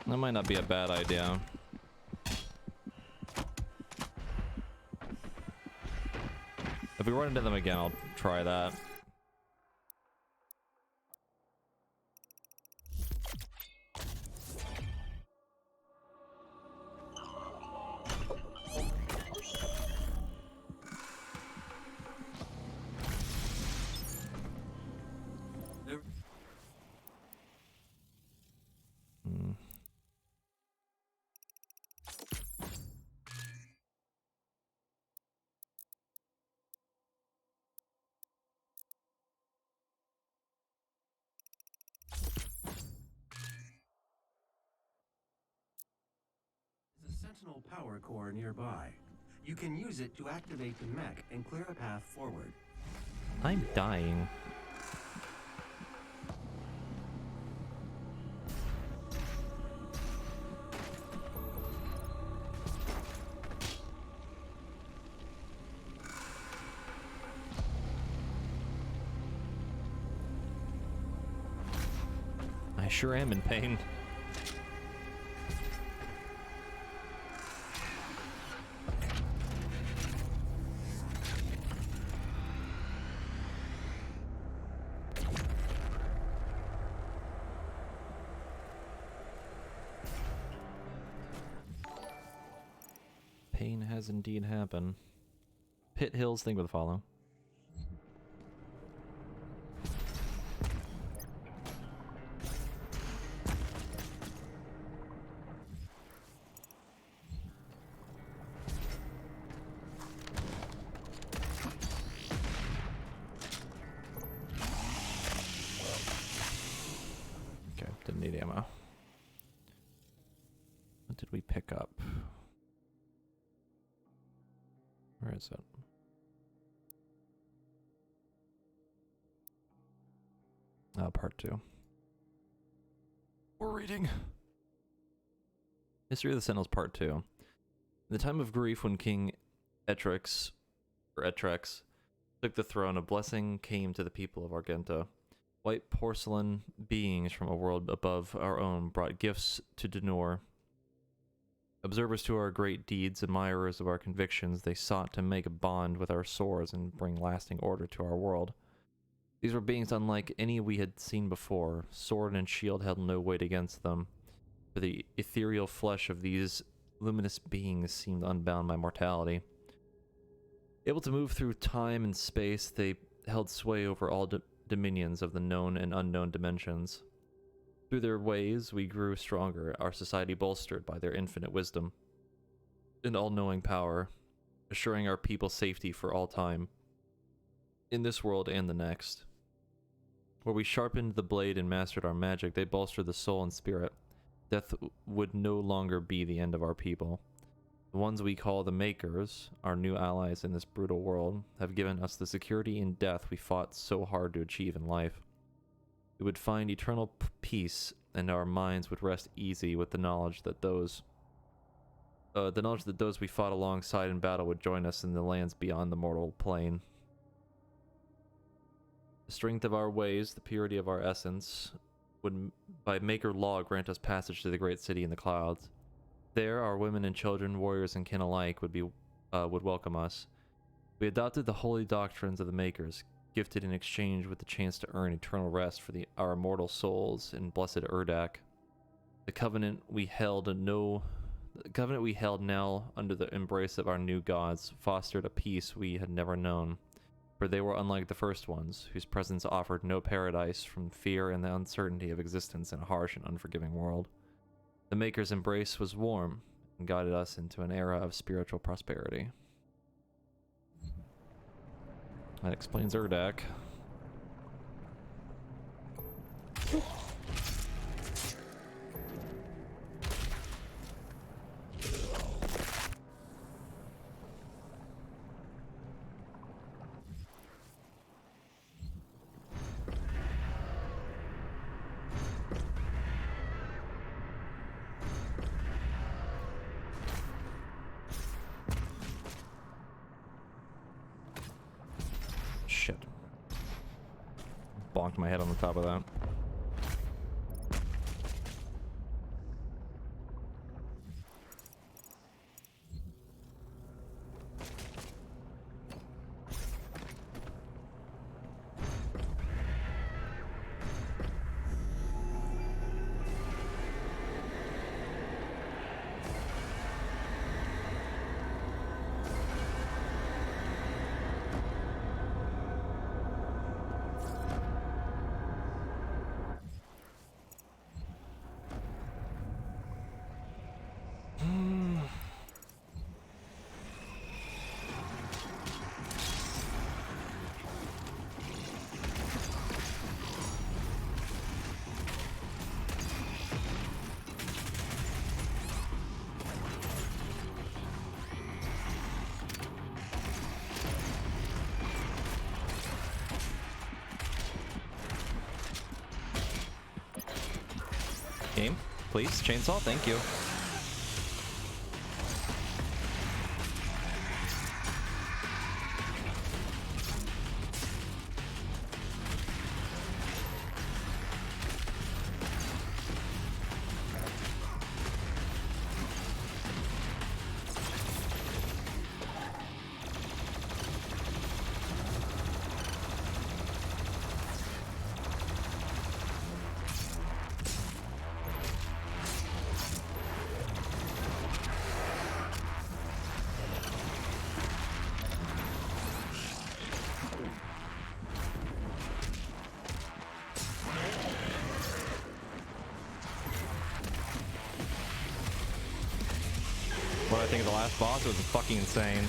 That might not be a bad idea. If we run into them again, I'll try that. There's a Sentinel power core nearby. You can use it to activate the mech and clear a path forward. I'm dying. sure am in pain. Pain has indeed happened. Pit Hills, think with follow. Okay, didn't need ammo. What did we pick up? Where is it? Part 2. We're reading. History of the Sentinels Part 2. In the time of grief when King Etrex took the throne, a blessing came to the people of Argenta. White porcelain beings from a world above our own brought gifts to Denor. Observers to our great deeds, admirers of our convictions, they sought to make a bond with our swords and bring lasting order to our world. These were beings unlike any we had seen before. Sword and shield held no weight against them, for the ethereal flesh of these luminous beings seemed unbound by mortality. Able to move through time and space, they held sway over all dominions of the known and unknown dimensions. Through their ways, we grew stronger, our society bolstered by their infinite wisdom and all-knowing power, assuring our people safety for all time, in this world and the next. Where we sharpened the blade and mastered our magic, they bolstered the soul and spirit. Death would no longer be the end of our people. The ones we call the Makers, our new allies in this brutal world, have given us the security in death we fought so hard to achieve in life. We would find eternal peace, and our minds would rest easy with the knowledge that those we fought alongside in battle would join us in the lands beyond the mortal plane. The strength of our ways, the purity of our essence, would by Maker law grant us passage to the great city in the clouds. There, our women and children, warriors and kin alike, would welcome us. We adopted the holy doctrines of the Makers, gifted in exchange with the chance to earn eternal rest for our immortal souls in blessed Urdak. The covenant we held now under the embrace of our new gods fostered a peace we had never known, for they were unlike the first ones, whose presence offered no paradise from fear and the uncertainty of existence in a harsh and unforgiving world. The Maker's embrace was warm and guided us into an era of spiritual prosperity. That explains Urdak. Shit. Bonked my head on the top of that. Game, please. Chainsaw, thank you. What I think of the last boss was fucking insane.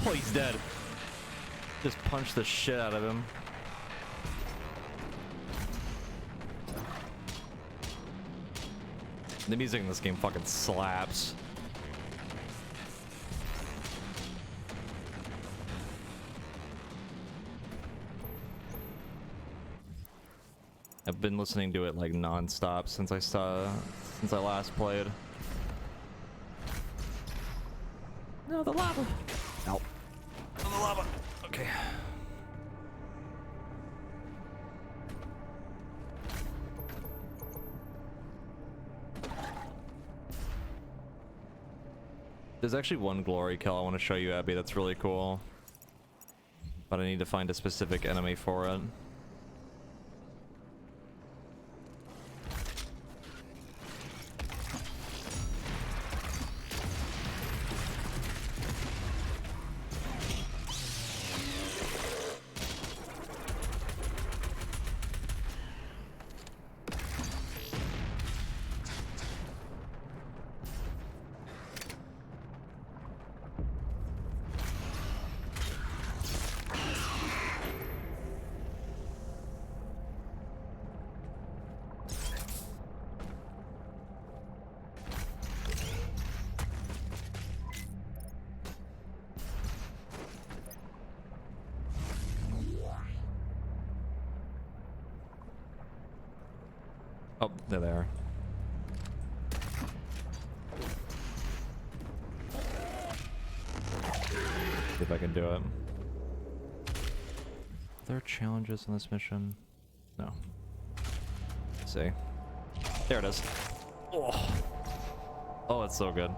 Oh, he's dead. Just punched the shit out of him. The music in this game fucking slaps. I've been listening to it like non-stop since I last played. No, the lava. Ow. On the lava. Okay. There's actually one glory kill I want to show you, Abby, that's really cool. But I need to find a specific enemy for it. Oh, there they are. See if I can do it. Are there challenges in this mission? No. Let's see. There it is. Oh, oh, it's so good.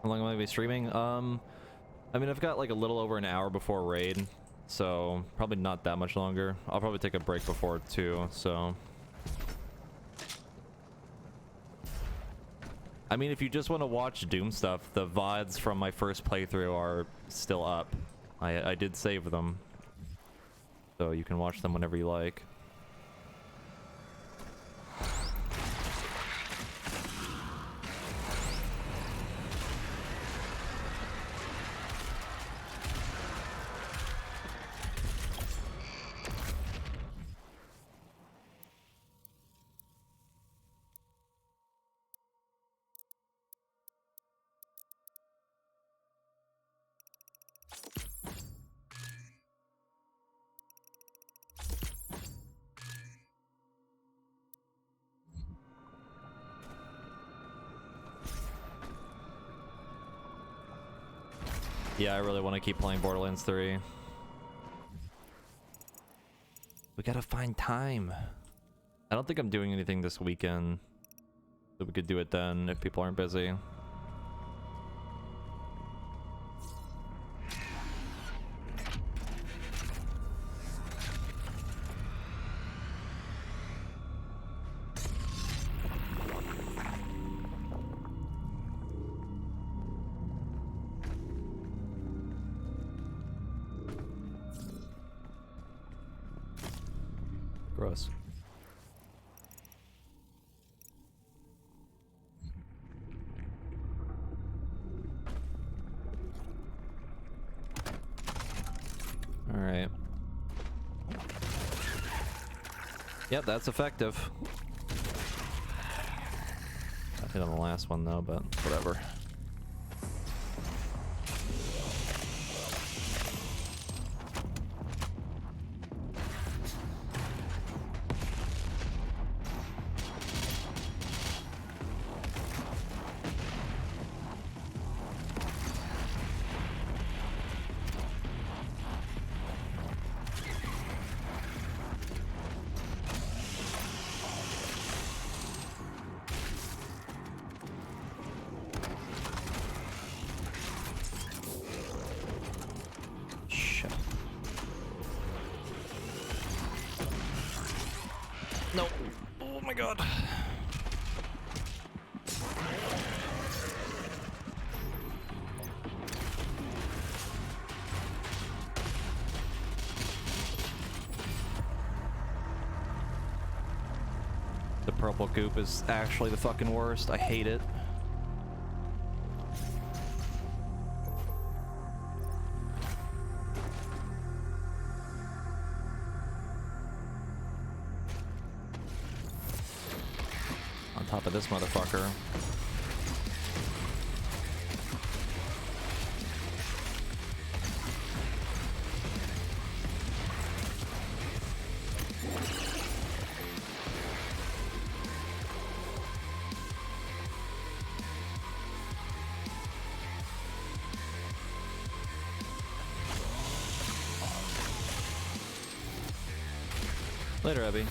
How long am I gonna be streaming? I mean, I've got like a little over an hour before raid, so probably not that much longer. I'll probably take a break before too, so. I mean, if you just want to watch Doom stuff, the VODs from my first playthrough are still up. I did save them, so you can watch them whenever you like. Yeah, I really want to keep playing Borderlands 3. We gotta find time. I don't think I'm doing anything this weekend, so we could do it then if people aren't busy. Gross. Yep, that's effective. I hit on the last one though, but whatever. Nope. Oh my god. The purple goop is actually the fucking worst. I hate it. On top of this motherfucker. Later, Abby.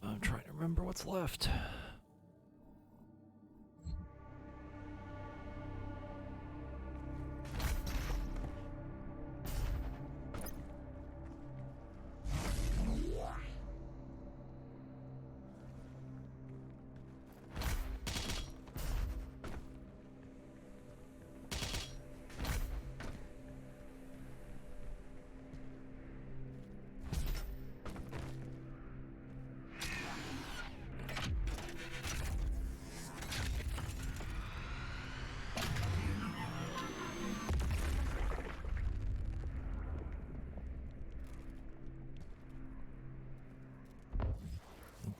I'm trying to remember what's left.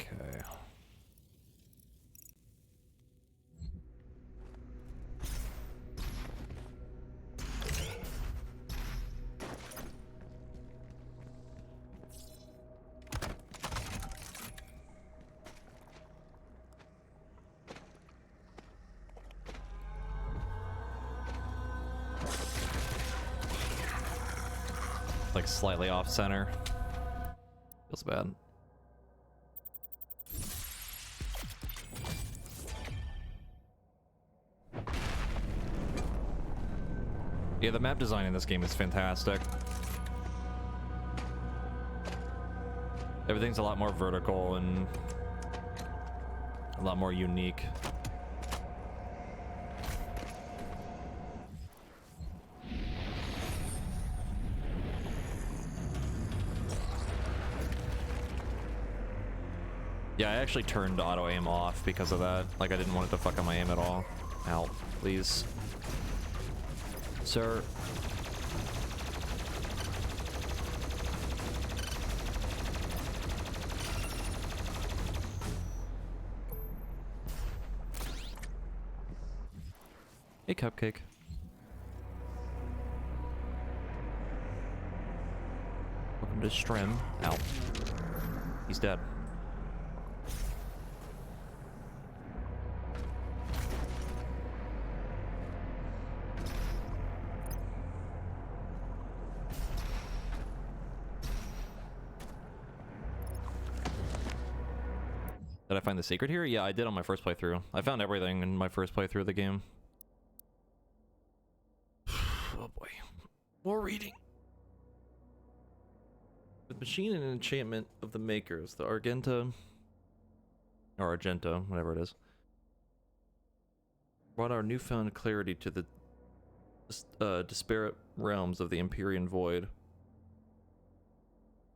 Okay. Like slightly off center. Feels bad. Yeah, the map design in this game is fantastic. Everything's a lot more vertical and a lot more unique. Yeah, I actually turned auto aim off because of that. Like, I didn't want it to fuck on my aim at all. Ow, please. Sir. Hey, Cupcake. Welcome to Strim. Ow. He's dead. Did I find the secret here? Yeah, I did on my first playthrough. I found everything in my first playthrough of the game. Oh boy. More reading. The machine and enchantment of the makers, the Argenta or Argenta, whatever it is. Brought our newfound clarity to the disparate realms of the Empyrean Void.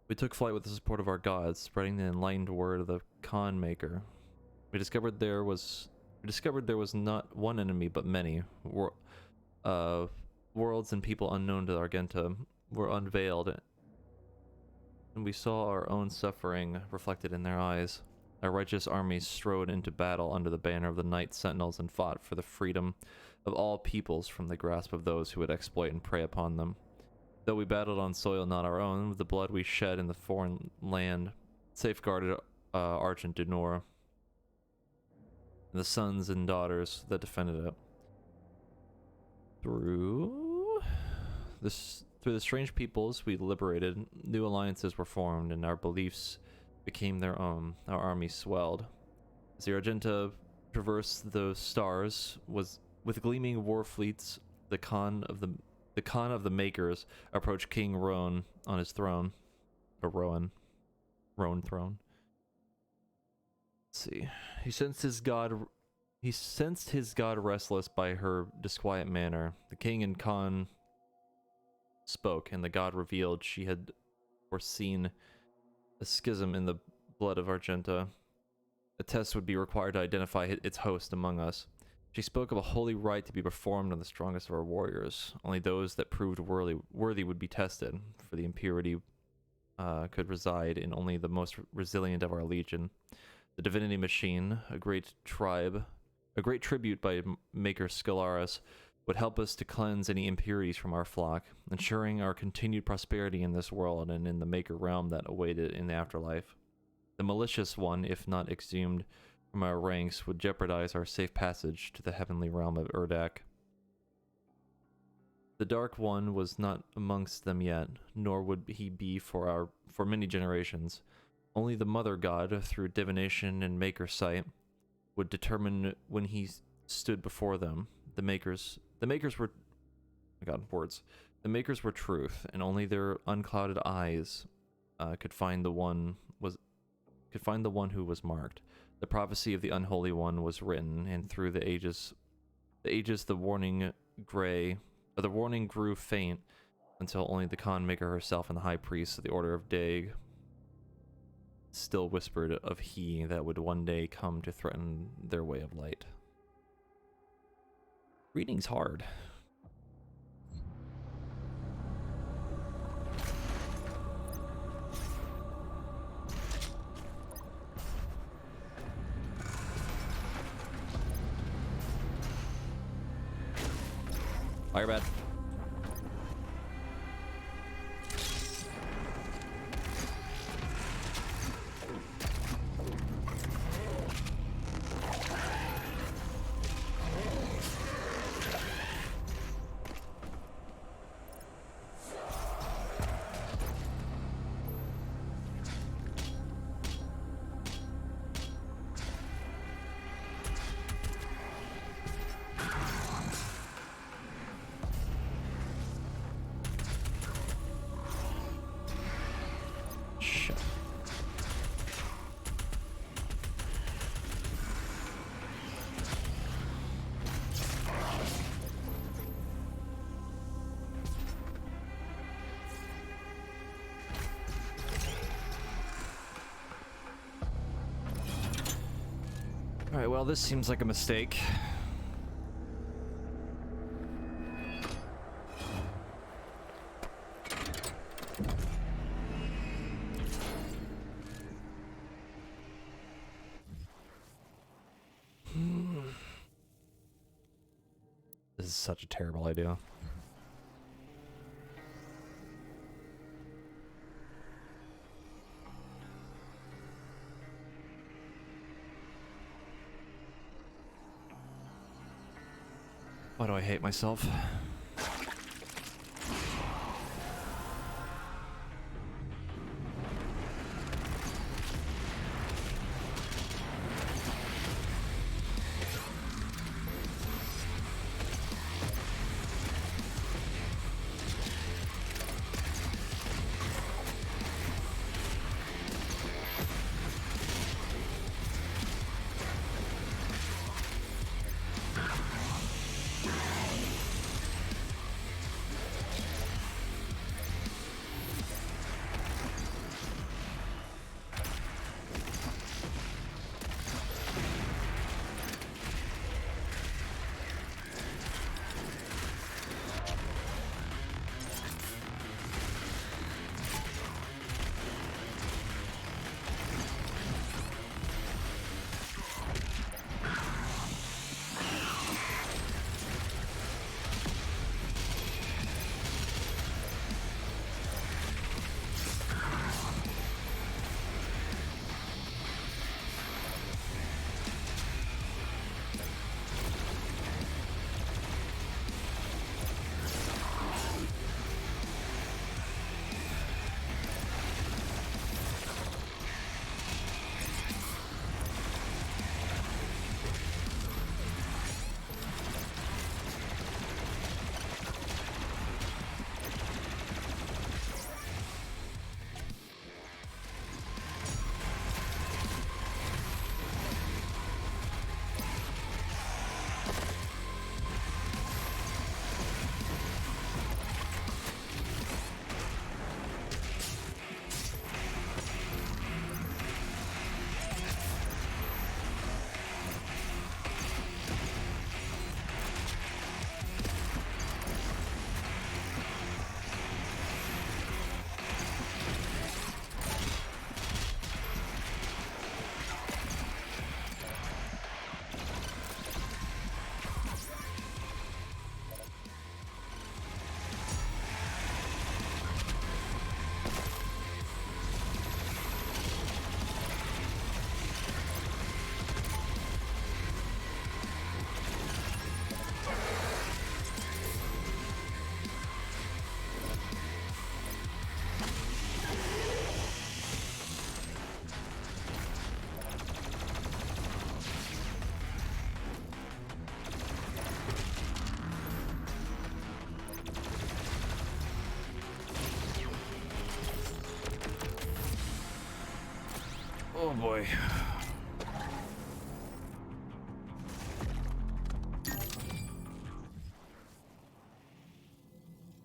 We took flight with the support of our gods, spreading the enlightened word of the Khan Maker. We discovered there was not one enemy but many. Worlds and people unknown to Argenta were unveiled, and we saw our own suffering reflected in their eyes. Our righteous armies strode into battle under the banner of the Night Sentinels and fought for the freedom of all peoples from the grasp of those who would exploit and prey upon them. Though we battled on soil not our own, with the blood we shed in the foreign land safeguarded Argent du Nord and the sons and daughters that defended it. Through the strange peoples we liberated, new alliances were formed and our beliefs became their own. Our army swelled. As the Argenta traversed the stars, was with gleaming war fleets, the Khan of the Makers approached King Roan on his throne. Or Roan throne. Let's see. He sensed his god restless by her disquiet manner. The king and Khan spoke, and the god revealed she had foreseen a schism in the blood of Argenta. A test would be required to identify its host among us. She spoke of a holy rite to be performed on the strongest of our warriors. Only those that proved worthy would be tested, for the impurity could reside in only the most resilient of our legion. The divinity machine, a great tribute by Maker Scalaris, would help us to cleanse any impurities from our flock, ensuring our continued prosperity in this world and in the Maker realm that awaited in the afterlife. The malicious one, if not exhumed from our ranks, would jeopardize our safe passage to the heavenly realm of Urdak. The Dark One was not amongst them yet, nor would he be for many generations. Only the Mother God, through divination and Maker sight, would determine when he stood before them. The Makers were, The Makers were truth, and only their unclouded eyes could find the one who was marked. The prophecy of the Unholy One was written, and through the ages the warning grew faint, until only the Khan Maker herself and the High Priest of the Order of Daig still whispered of he that would one day come to threaten their way of light. Reading's hard. Fire bad. Alright, well, this seems like a mistake. This is such a terrible idea. Why do I hate myself? Oh boy.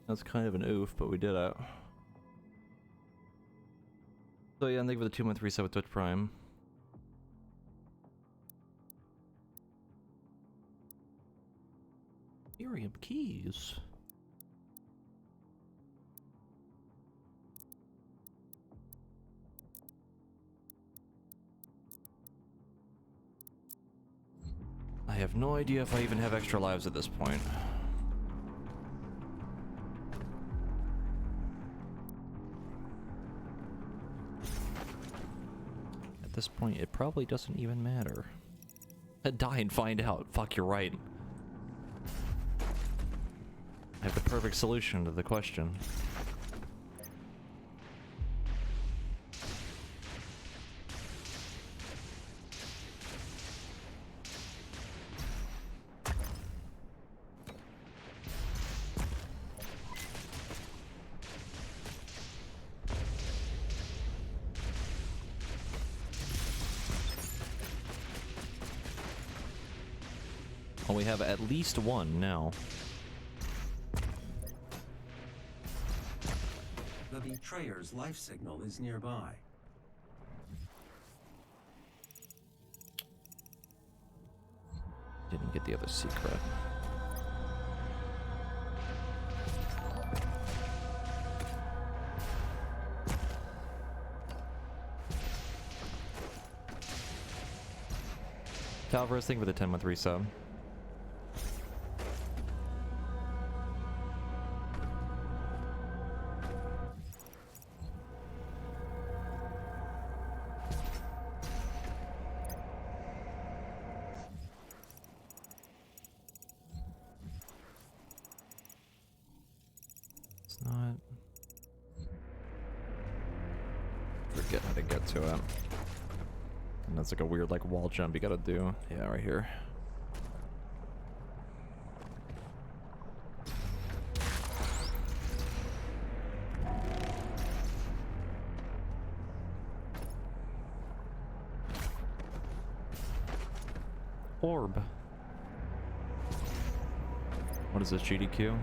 That's kind of an oof, but we did it. So yeah, and thank you for the 2-month reset with Twitch Prime. Ethereum keys. I have no idea if I even have extra lives at this point. At this point, it probably doesn't even matter. Die and find out. Fuck, you're right. I have the perfect solution to the question. Well, we have at least one now. The betrayer's life signal is nearby. Didn't get the other secret. Talvers, thank you for the 10-month resub. It's not... Forget how to get to it. And that's like a weird like wall jump you gotta do. Yeah, right here. Orb. What is this, GDQ?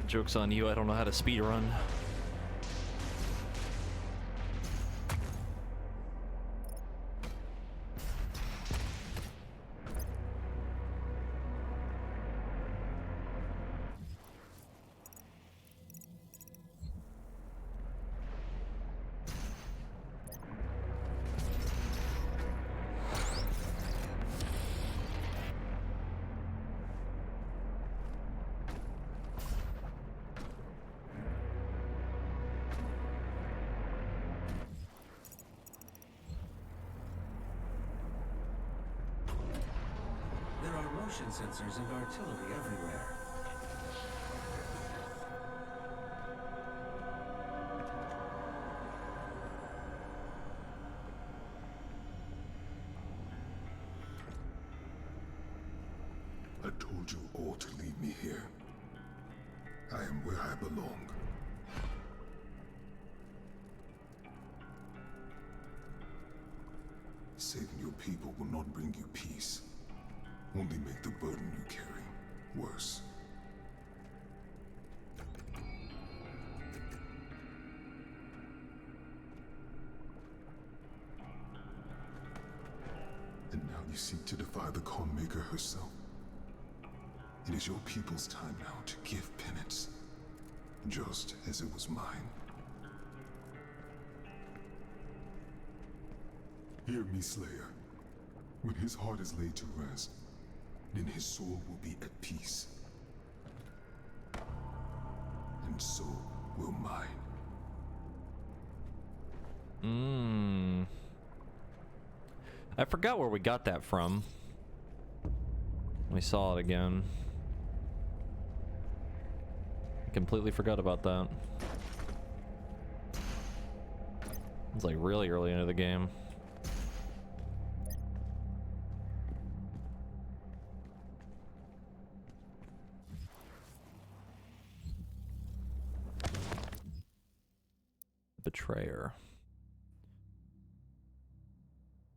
Joke's on you, I don't know how to speedrun. There are motion sensors and artillery everywhere. I told you all to leave me here. I am where I belong. Saving your people will not bring you peace. Only make the burden you carry worse. And now you seek to defy the Calm Maker herself. It is your people's time now to give penance, just as it was mine. Hear me, Slayer. When his heart is laid to rest, then his soul will be at peace. And so will mine. I forgot where we got that from. We saw it again. I completely forgot about that. It's like really early into the game. Betrayer.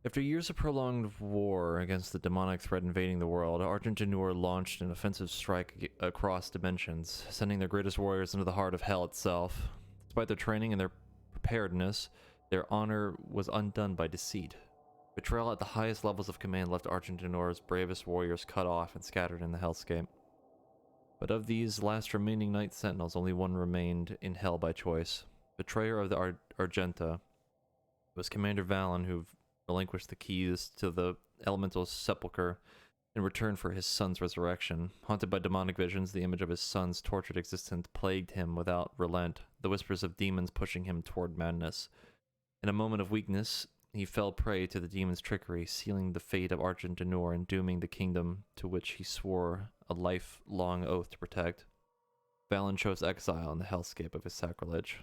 After years of prolonged war against the demonic threat invading the world, Argent Denur launched an offensive strike across dimensions, sending their greatest warriors into the heart of hell itself. Despite their training and their preparedness, their honor was undone by deceit. Betrayal at the highest levels of command left Argent Denur's bravest warriors cut off and scattered in the hellscape. But of these last remaining Night Sentinels, only one remained in hell by choice. Betrayer of the Argenta. It was Commander Valen who relinquished the keys to the elemental sepulchre in return for his son's resurrection. Haunted by demonic visions, the image of his son's tortured existence plagued him without relent, the whispers of demons pushing him toward madness. In a moment of weakness, he fell prey to the demon's trickery, sealing the fate of Argent Denur and dooming the kingdom to which he swore a lifelong oath to protect. Valen chose exile in the hellscape of his sacrilege.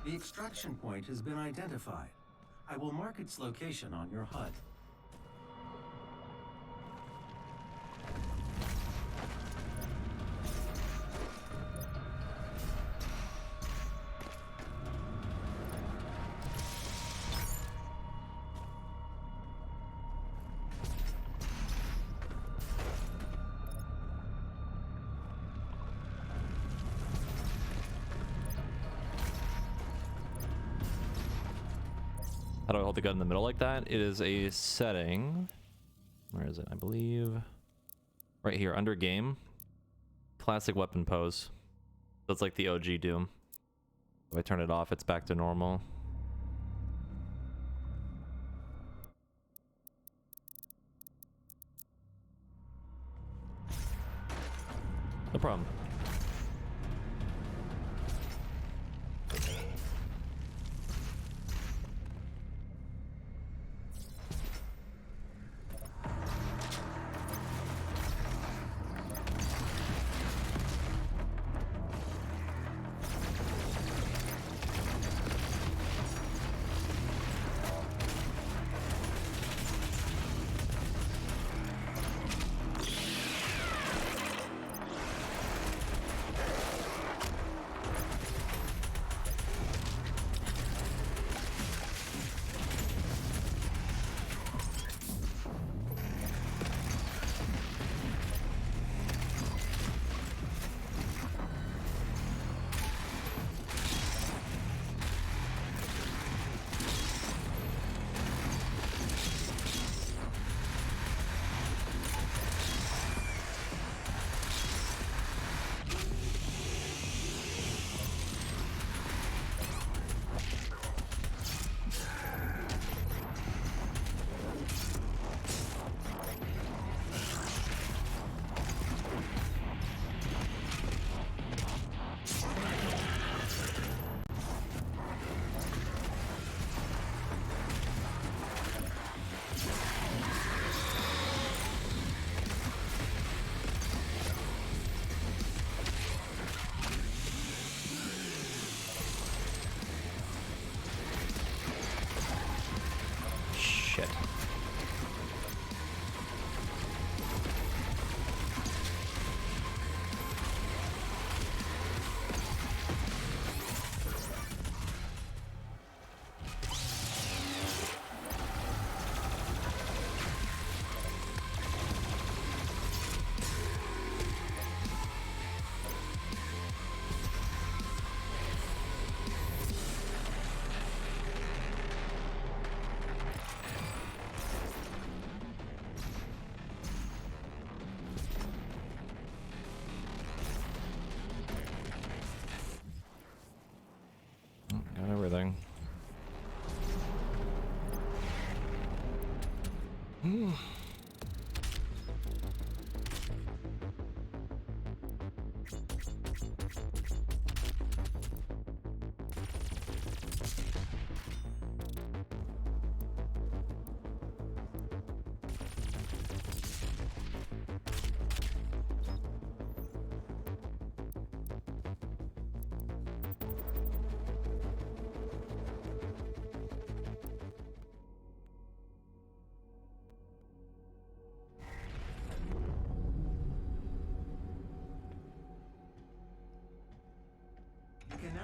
The extraction point has been identified. I will mark its location on your HUD. How do I hold the gun in the middle like that? It is a setting. Where is it? I believe right here under game. Classic weapon pose. So it's like the OG Doom. If I turn it off, it's back to normal. No problem.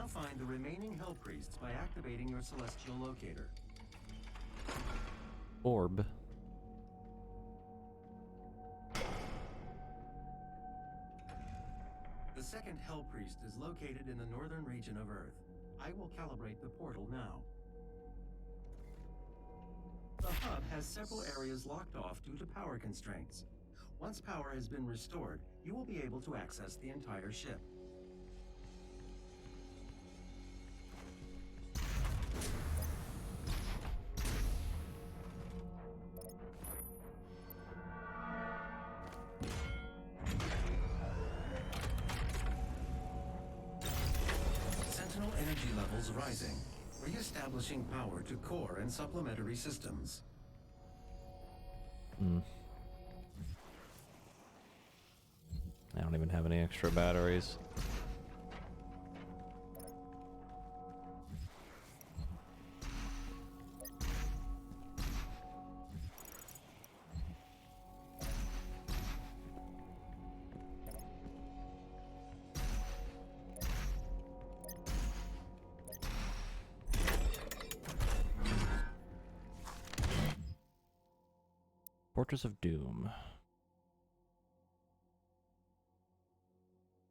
find the remaining Hell Priests by activating your celestial locator. Orb. The second Hell Priest is located in the northern region of Earth. I will calibrate the portal now. The HUD has several areas locked off due to power constraints. Once power has been restored, you will be able to access the entire ship. Sentinel energy levels rising, re-establishing power to core and supplementary systems. I don't even have any extra batteries. Fortress of Doom.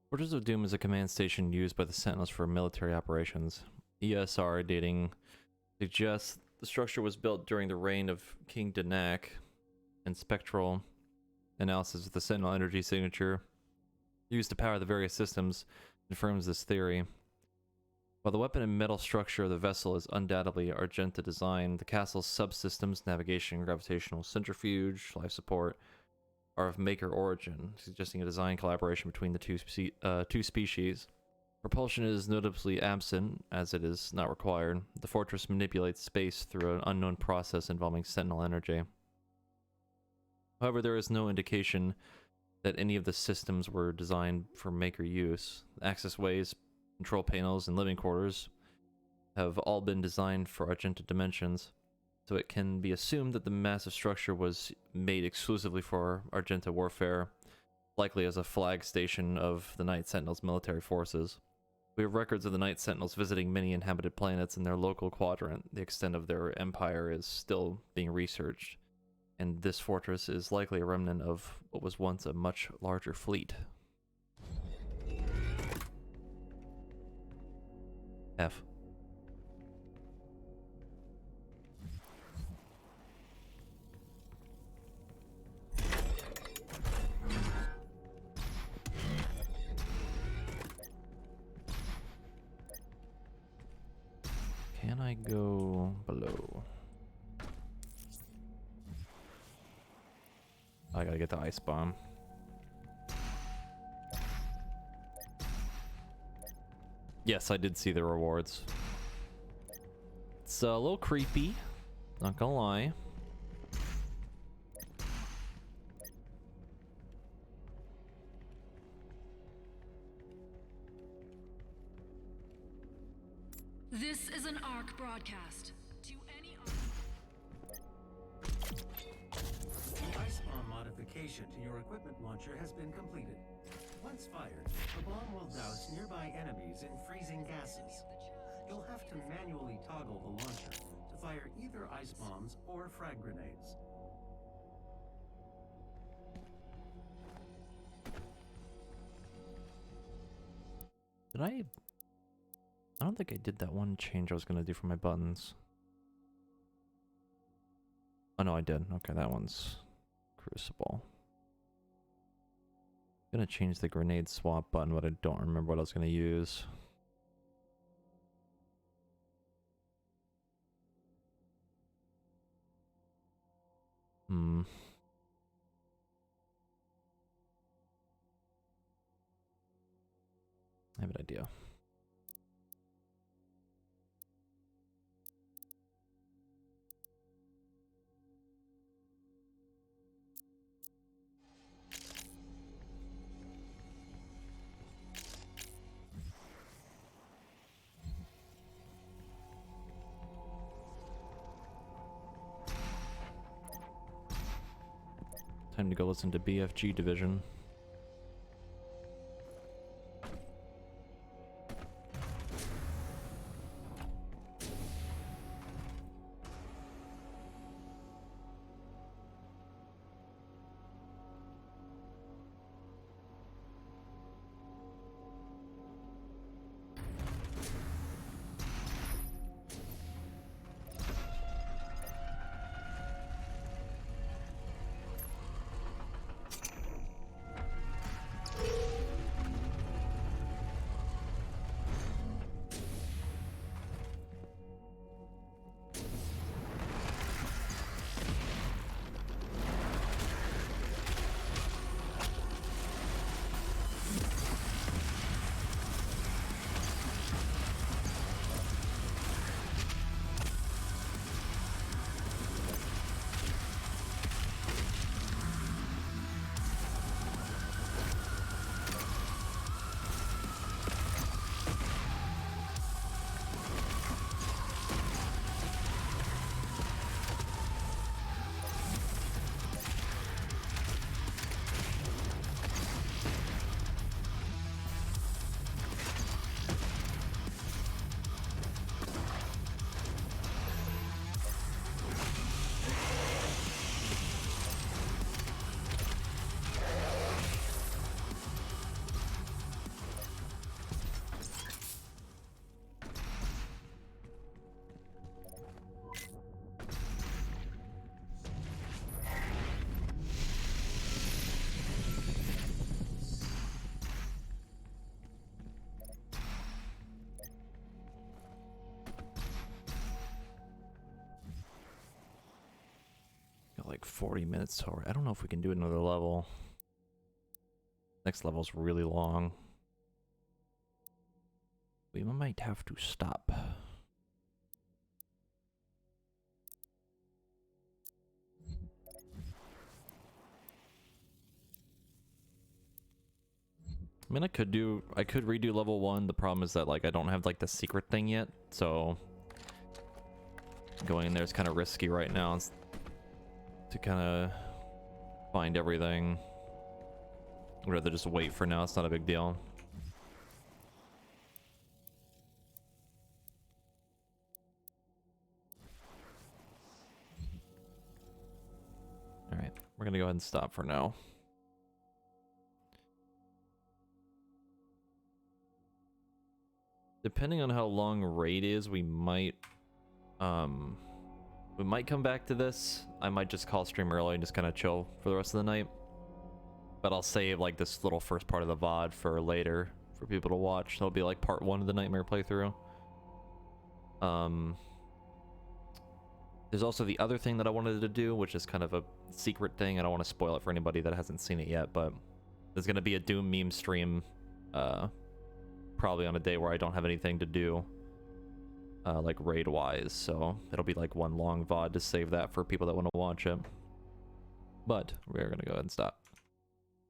Fortress of Doom is a command station used by the Sentinels for military operations. ESR dating suggests the structure was built during the reign of King Danak, and spectral analysis of the Sentinel energy signature used to power the various systems confirms this theory. While the weapon and metal structure of the vessel is undoubtedly Argenta design, the castle's subsystems, navigation, gravitational centrifuge, life support, are of Maker origin, suggesting a design collaboration between the two species. Propulsion is notably absent, as it is not required. The fortress manipulates space through an unknown process involving Sentinel energy. However, there is no indication that any of the systems were designed for Maker use. Access ways, control panels, and living quarters have all been designed for Argenta dimensions, so it can be assumed that the massive structure was made exclusively for Argenta warfare, likely as a flag station of the Night Sentinels' military forces. We have records of the Night Sentinels visiting many inhabited planets in their local quadrant. The extent of their empire is still being researched, and this fortress is likely a remnant of what was once a much larger fleet. F. Can I go below? I gotta get the ice bomb. Yes, I did see the rewards. It's a little creepy, not gonna lie. This is an ARC broadcast. To any The ice bomb modification to your equipment launcher has been completed. Once fired, the bomb will douse nearby enemies in freezing gases. You'll have to manually toggle the launcher to fire either ice bombs or frag grenades. Did I don't think I did that one change I was gonna do for my buttons. Oh no, I did. Okay, that one's Crucible. Gonna change the grenade swap button, but I don't remember what I was gonna use. I have an idea. Time to go listen to BFG Division. 40 minutes to. I don't know if we can do another level. Next level's really long. We might have to stop. I mean, I could redo level 1. The problem is that, like, I don't have, like, the secret thing yet, so going in there is kind of risky right now to kind of find everything. I'd rather just wait for now. It's not a big deal. All right, we're gonna go ahead and stop for now. Depending on how long raid is, we might come back to this. I might just call stream early and just kind of chill for the rest of the night. But I'll save like this little first part of the VOD for later for people to watch. That'll be like part 1 of the Nightmare playthrough. There's also the other thing that I wanted to do, which is kind of a secret thing. I don't want to spoil it for anybody that hasn't seen it yet, but there's going to be a Doom meme stream probably on a day where I don't have anything to do, like raid-wise, so it'll be like one long VOD to save that for people that want to watch it. But we're going to go ahead and stop.